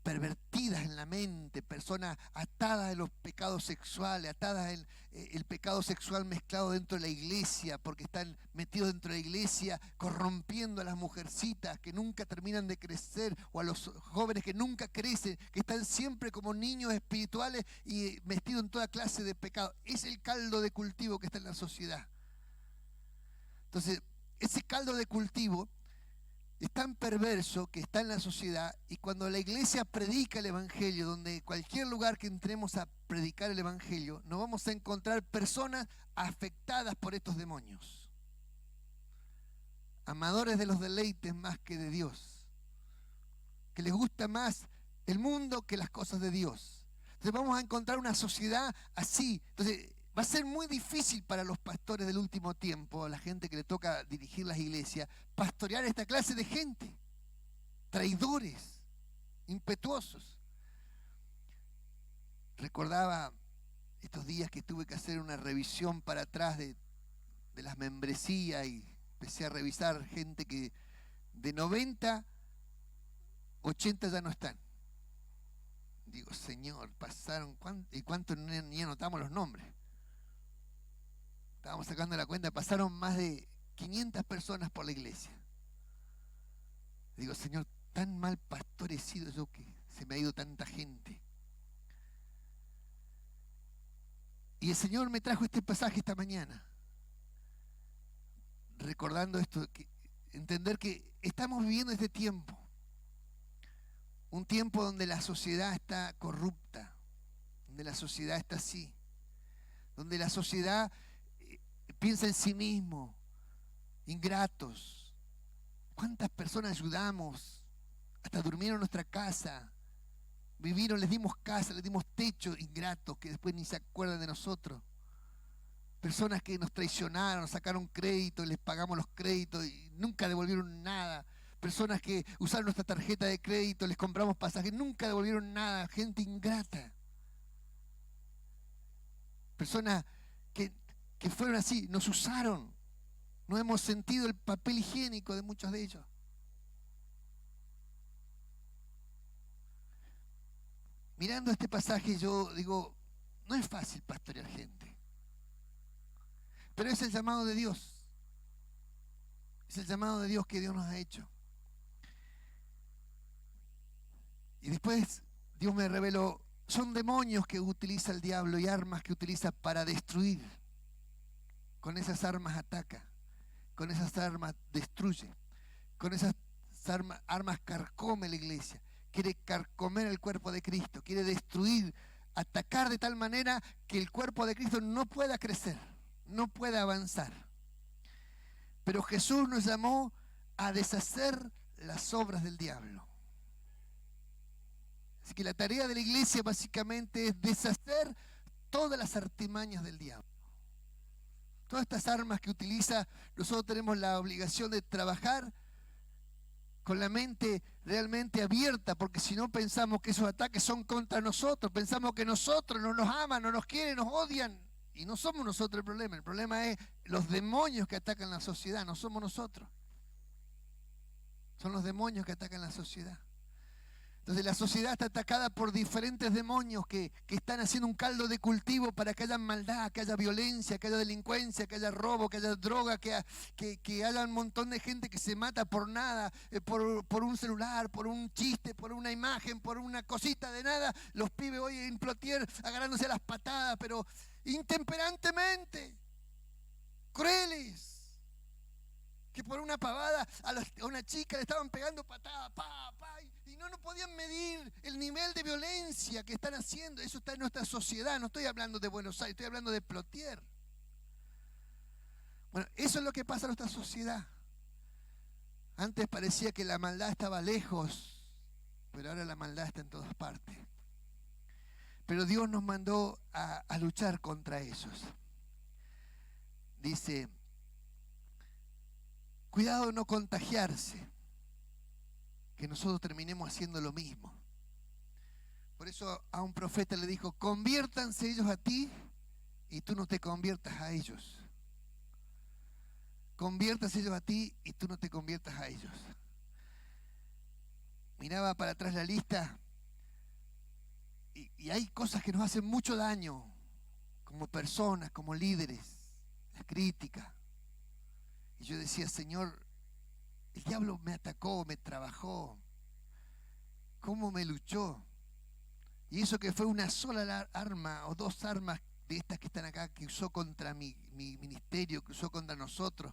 pervertidas en la mente, personas atadas a los pecados sexuales, atadas en el pecado sexual mezclado dentro de la iglesia, porque están metidos dentro de la iglesia, corrompiendo a las mujercitas que nunca terminan de crecer, o a los jóvenes que nunca crecen, que están siempre como niños espirituales y metidos en toda clase de pecado. Es el caldo de cultivo que está en la sociedad. Entonces, ese caldo de cultivo es tan perverso que está en la sociedad, y cuando la iglesia predica el evangelio, donde cualquier lugar que entremos a predicar el evangelio, nos vamos a encontrar personas afectadas por estos demonios, amadores de los deleites más que de Dios, que les gusta más el mundo que las cosas de Dios. Entonces vamos a encontrar una sociedad así. Entonces va a ser muy difícil para los pastores del último tiempo, la gente que le toca dirigir las iglesias, pastorear esta clase de gente. Traidores, impetuosos. Recordaba estos días que tuve que hacer una revisión para atrás de las membresías y empecé a revisar gente que de 90, 80 ya no están. Digo, Señor, pasaron, ¿y cuántos ni anotamos los nombres? Estábamos sacando la cuenta, pasaron más de 500 personas por la iglesia. Digo, Señor, tan mal pastor he sido yo que se me ha ido tanta gente. Y el Señor me trajo este pasaje esta mañana, recordando esto, entender que estamos viviendo este tiempo, un tiempo donde la sociedad está corrupta, donde la sociedad está así, donde la sociedad piensa en sí mismo, ingratos. ¿Cuántas personas ayudamos? Hasta durmieron en nuestra casa, vivieron, les dimos casa, les dimos techo, ingratos que después ni se acuerdan de nosotros. Personas que nos traicionaron, nos sacaron crédito, les pagamos los créditos y nunca devolvieron nada. Personas que usaron nuestra tarjeta de crédito, les compramos pasajes, nunca devolvieron nada. Gente ingrata. Personas que fueron así, nos usaron. No hemos sentido el papel higiénico de muchos de ellos. Mirando este pasaje yo digo, no es fácil pastorear gente. Pero es el llamado de Dios. Es el llamado de Dios que Dios nos ha hecho. Y después Dios me reveló, son demonios que utiliza el diablo y armas que utiliza para destruir. Con esas armas ataca, con esas armas destruye, con esas armas carcome la iglesia, quiere carcomer el cuerpo de Cristo, quiere destruir, atacar de tal manera que el cuerpo de Cristo no pueda crecer, no pueda avanzar. Pero Jesús nos llamó a deshacer las obras del diablo. Así que la tarea de la iglesia básicamente es deshacer todas las artimañas del diablo. Todas estas armas que utiliza, nosotros tenemos la obligación de trabajar con la mente realmente abierta, porque si no pensamos que esos ataques son contra nosotros, pensamos que nosotros no nos aman, no nos quieren, nos odian, y no somos nosotros el problema es los demonios que atacan la sociedad, no somos nosotros. Son los demonios que atacan la sociedad. Entonces la sociedad está atacada por diferentes demonios que están haciendo un caldo de cultivo para que haya maldad, que haya violencia, que haya delincuencia, que haya robo, que haya droga, que haya un montón de gente que se mata por nada, por un celular, por un chiste, por una imagen, por una cosita de nada. Los pibes hoy en Plotier agarrándose a las patadas, pero intemperantemente, crueles. Que por una pavada a una chica le estaban pegando patadas, y no podían medir el nivel de violencia que están haciendo. Eso está en nuestra sociedad, no estoy hablando de Buenos Aires, estoy hablando de Plotier. Bueno, eso es lo que pasa en nuestra sociedad. Antes parecía que la maldad estaba lejos, pero ahora la maldad está en todas partes. Pero Dios nos mandó a luchar contra esos. Dice, cuidado de no contagiarse, que nosotros terminemos haciendo lo mismo. Por eso a un profeta le dijo, conviértanse ellos a ti y tú no te conviertas a ellos. Conviértanse ellos a ti y tú no te conviertas a ellos. Miraba para atrás la lista y hay cosas que nos hacen mucho daño como personas, como líderes, la crítica. Y yo decía, Señor, el diablo me atacó, me trabajó, cómo me luchó. Y eso que fue una sola arma o dos armas de estas que están acá que usó contra mi ministerio, que usó contra nosotros.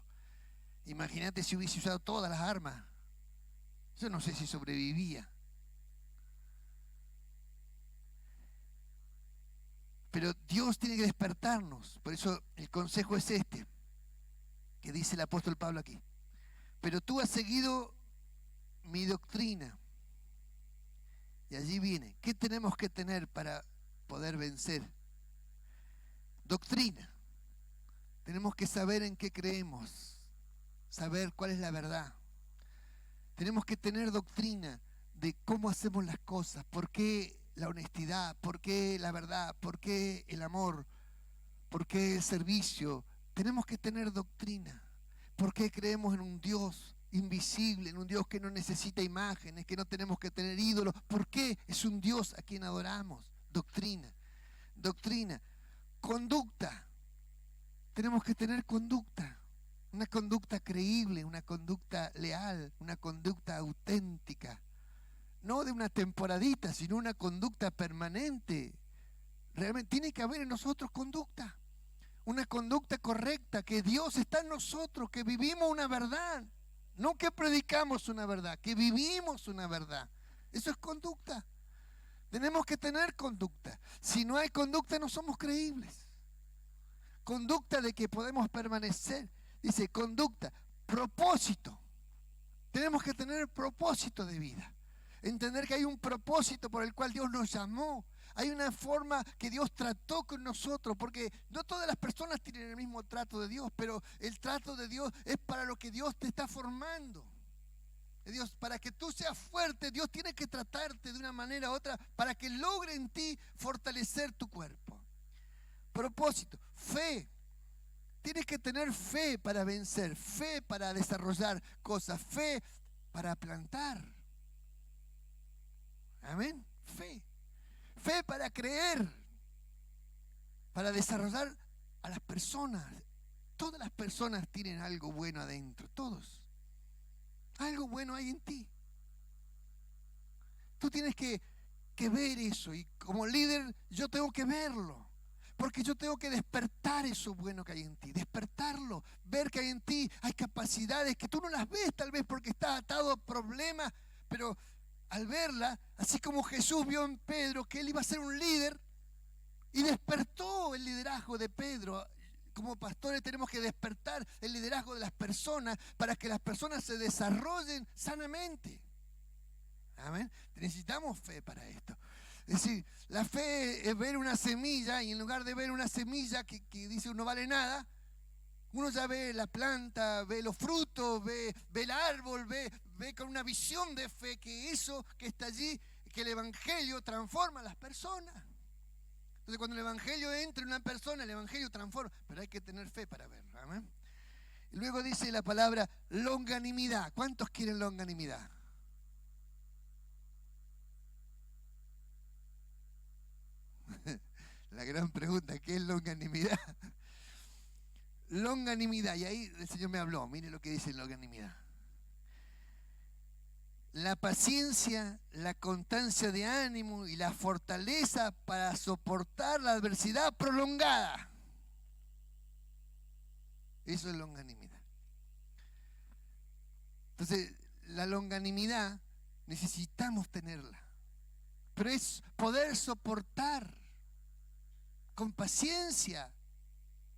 Imagínate si hubiese usado todas las armas. Yo no sé si sobrevivía. Pero Dios tiene que despertarnos. Por eso el consejo es este, que dice el apóstol Pablo aquí. Pero tú has seguido mi doctrina. Y allí viene. ¿Qué tenemos que tener para poder vencer? Doctrina. Tenemos que saber en qué creemos. Saber cuál es la verdad. Tenemos que tener doctrina de cómo hacemos las cosas. ¿Por qué la honestidad? ¿Por qué la verdad? ¿Por qué el amor? ¿Por qué el servicio? Tenemos que tener doctrina. ¿Por qué creemos en un Dios invisible, en un Dios que no necesita imágenes, que no tenemos que tener ídolos? ¿Por qué es un Dios a quien adoramos? Doctrina. Doctrina. Conducta. Tenemos que tener conducta. Una conducta creíble, una conducta leal, una conducta auténtica. No de una temporadita, sino una conducta permanente. Realmente tiene que haber en nosotros conducta. Una conducta correcta, que Dios está en nosotros, que vivimos una verdad. No que predicamos una verdad, que vivimos una verdad. Eso es conducta. Tenemos que tener conducta. Si no hay conducta, no somos creíbles. Conducta de que podemos permanecer. Dice conducta, propósito. Tenemos que tener propósito de vida. Entender que hay un propósito por el cual Dios nos llamó. Hay una forma que Dios trató con nosotros, porque no todas las personas tienen el mismo trato de Dios, pero el trato de Dios es para lo que Dios te está formando. Dios, para que tú seas fuerte, Dios tiene que tratarte de una manera u otra para que logre en ti fortalecer tu cuerpo. Propósito, fe. Tienes que tener fe para vencer, fe para desarrollar cosas, fe para plantar. Amén. Fe. Fe para creer, para desarrollar a las personas. Todas las personas tienen algo bueno adentro, todos. Algo bueno hay en ti. Tú tienes que ver eso, y como líder yo tengo que verlo. Porque yo tengo que despertar eso bueno que hay en ti, despertarlo, ver que hay en ti, hay capacidades que tú no las ves tal vez porque estás atado a problemas, pero al verla, así como Jesús vio en Pedro que él iba a ser un líder y despertó el liderazgo de Pedro. Como pastores tenemos que despertar el liderazgo de las personas para que las personas se desarrollen sanamente. Amén. Necesitamos fe para esto. Es decir, la fe es ver una semilla, y en lugar de ver una semilla que dice no vale nada, uno ya ve la planta, ve los frutos, ve el árbol, ve con una visión de fe que eso que está allí, que el evangelio transforma a las personas. Entonces cuando el evangelio entra en una persona, el evangelio transforma, pero hay que tener fe para verlo. ¿Amén? Y luego dice la palabra longanimidad. ¿Cuántos quieren longanimidad? La gran pregunta, ¿qué es longanimidad? Longanimidad, y ahí el Señor me habló, mire lo que dice longanimidad. La paciencia, la constancia de ánimo y la fortaleza para soportar la adversidad prolongada. Eso es longanimidad. Entonces, la longanimidad necesitamos tenerla, pero es poder soportar con paciencia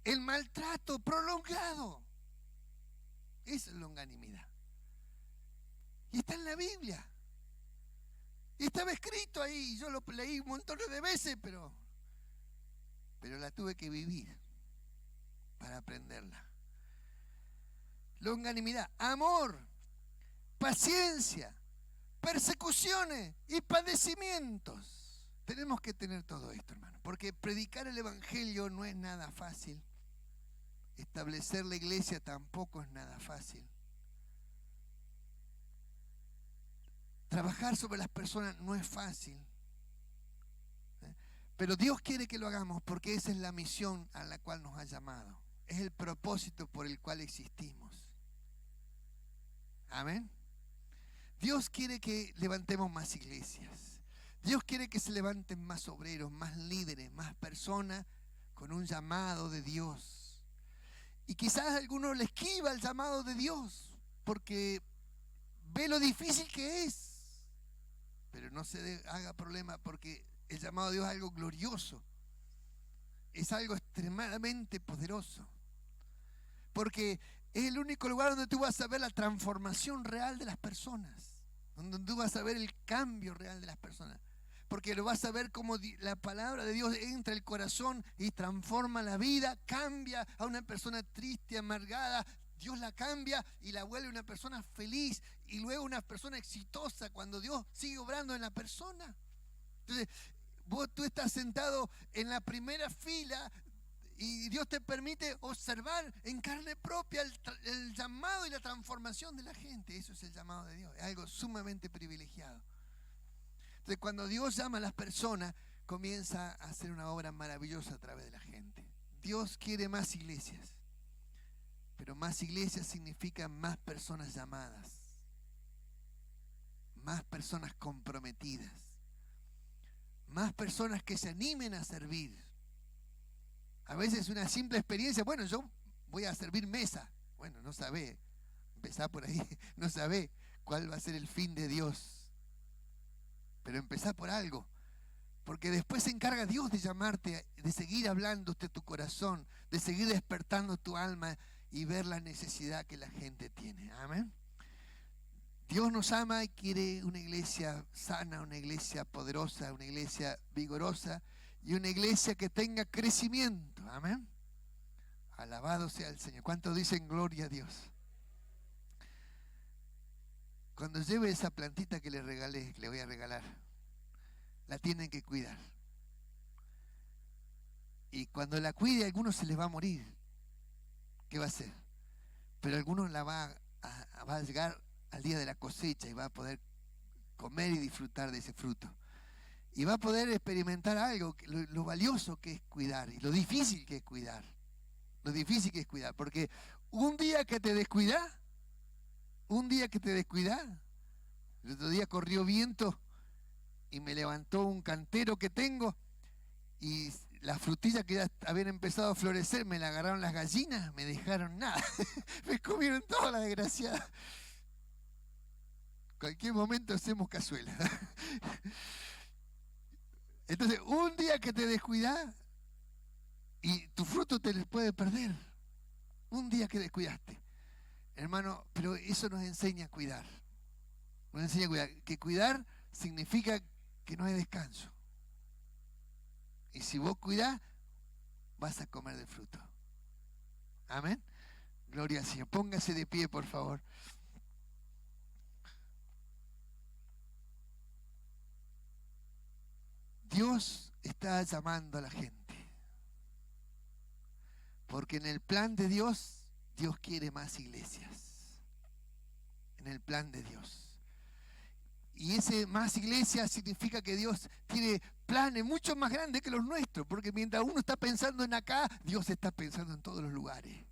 el maltrato prolongado. Eso es longanimidad. Y está en la Biblia. Y estaba escrito ahí. Yo lo leí un montón de veces, pero la tuve que vivir para aprenderla. Longanimidad, amor, paciencia, persecuciones y padecimientos. Tenemos que tener todo esto, hermano, porque predicar el evangelio no es nada fácil. Establecer la iglesia tampoco es nada fácil. Trabajar sobre las personas no es fácil. Pero Dios quiere que lo hagamos porque esa es la misión a la cual nos ha llamado. Es el propósito por el cual existimos. Amén. Dios quiere que levantemos más iglesias. Dios quiere que se levanten más obreros, más líderes, más personas con un llamado de Dios. Y quizás a algunos le esquiva el llamado de Dios porque ve lo difícil que es. Pero no se haga problema porque el llamado de Dios es algo glorioso. Es algo extremadamente poderoso. Porque es el único lugar donde tú vas a ver la transformación real de las personas. Donde tú vas a ver el cambio real de las personas. Porque lo vas a ver como la palabra de Dios entra al corazón y transforma la vida, cambia a una persona triste, amargada. Dios la cambia y la vuelve una persona feliz y luego una persona exitosa cuando Dios sigue obrando en la persona. Entonces, tú estás sentado en la primera fila y Dios te permite observar en carne propia el llamado y la transformación de la gente. Eso es el llamado de Dios, es algo sumamente privilegiado. Entonces, cuando Dios llama a las personas, comienza a hacer una obra maravillosa a través de la gente. Dios quiere más iglesias, pero más iglesias significa más personas llamadas, más personas comprometidas, más personas que se animen a servir. A veces una simple experiencia, bueno, yo voy a servir mesa. Bueno, no sabe, empezá por ahí, no sabe cuál va a ser el fin de Dios. Pero empezá por algo, porque después se encarga Dios de llamarte, de seguir hablándote tu corazón, de seguir despertando tu alma y ver la necesidad que la gente tiene. Amén. Dios nos ama y quiere una iglesia sana, una iglesia poderosa, una iglesia vigorosa y una iglesia que tenga crecimiento. Amén. Alabado sea el Señor. ¿Cuántos dicen gloria a Dios? Cuando lleve esa plantita que le regalé, que le voy a regalar, la tienen que cuidar. Y cuando la cuide, a algunos se les va a morir. ¿Qué va a hacer? Pero a algunos la va a llegar al día de la cosecha y va a poder comer y disfrutar de ese fruto. Y va a poder experimentar algo, lo valioso que es cuidar y lo difícil que es cuidar. Lo difícil que es cuidar. Porque un día que te descuidas, el otro día corrió viento y me levantó un cantero que tengo y las frutillas que ya habían empezado a florecer me la agarraron las gallinas, me dejaron nada. Me comieron toda la desgraciada. Cualquier momento hacemos cazuela. Entonces, un día que te descuidas y tu fruto te les puede perder. Un día que descuidaste. Hermano, pero eso nos enseña a cuidar. Nos enseña a cuidar. Que cuidar significa que no hay descanso. Y si vos cuidás, vas a comer del fruto. Amén. Gloria al Señor. Póngase de pie, por favor. Dios está llamando a la gente. Porque en el plan de Dios, Dios quiere más iglesias. En el plan de Dios. Y ese más iglesias significa que Dios tiene planes mucho más grandes que los nuestros. Porque mientras uno está pensando en acá, Dios está pensando en todos los lugares.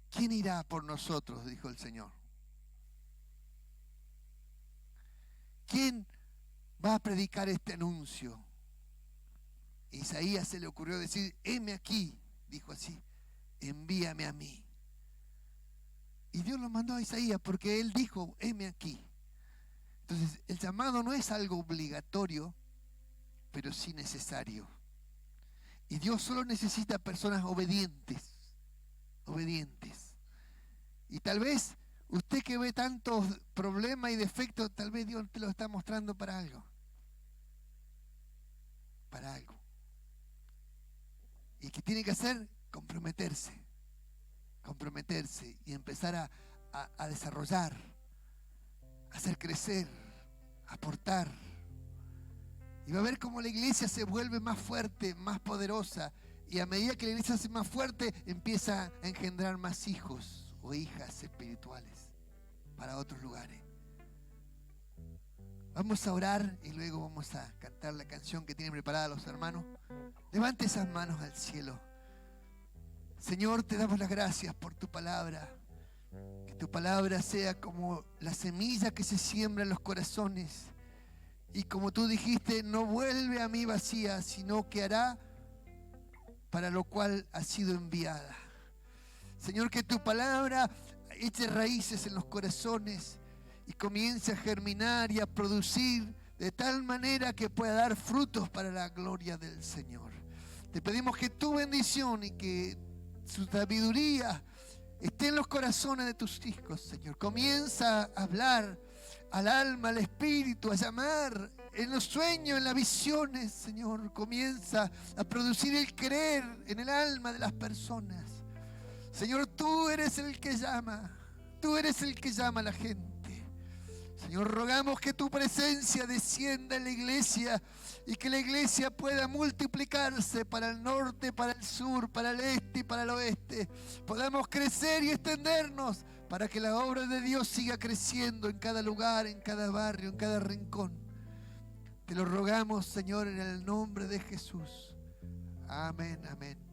¿Quién irá por nosotros?, dijo el Señor. ¿Quién va a predicar este anuncio? Isaías se le ocurrió decir, heme aquí, dijo así, envíame a mí. Y Dios lo mandó a Isaías porque él dijo, heme aquí. Entonces, el llamado no es algo obligatorio, pero sí necesario. Y Dios solo necesita personas obedientes. Obedientes. Y tal vez usted que ve tantos problemas y defectos, tal vez Dios te lo está mostrando para algo. Para algo. ¿Y qué tiene que hacer? Comprometerse y empezar a desarrollar, a hacer crecer, a aportar. Y va a ver cómo la iglesia se vuelve más fuerte, más poderosa. Y a medida que la iglesia se hace más fuerte, empieza a engendrar más hijos o hijas espirituales para otros lugares. Vamos a orar y luego vamos a cantar la canción que tienen preparada los hermanos. Levante esas manos al cielo. Señor, te damos las gracias por tu palabra. Que tu palabra sea como la semilla que se siembra en los corazones. Y como tú dijiste, no vuelve a mí vacía, sino que hará para lo cual ha sido enviada. Señor, que tu palabra eche raíces en los corazones y comience a germinar y a producir de tal manera que pueda dar frutos para la gloria del Señor. Te pedimos que tu bendición y que su sabiduría esté en los corazones de tus hijos, Señor. Comienza a hablar al alma, al espíritu, a llamar en los sueños, en las visiones, Señor. Comienza a producir el creer en el alma de las personas. Señor, tú eres el que llama. Tú eres el que llama a la gente. Señor, rogamos que tu presencia descienda en la iglesia y que la iglesia pueda multiplicarse para el norte, para el sur, para el este y para el oeste. Podamos crecer y extendernos para que la obra de Dios siga creciendo en cada lugar, en cada barrio, en cada rincón. Te lo rogamos, Señor, en el nombre de Jesús. Amén, amén.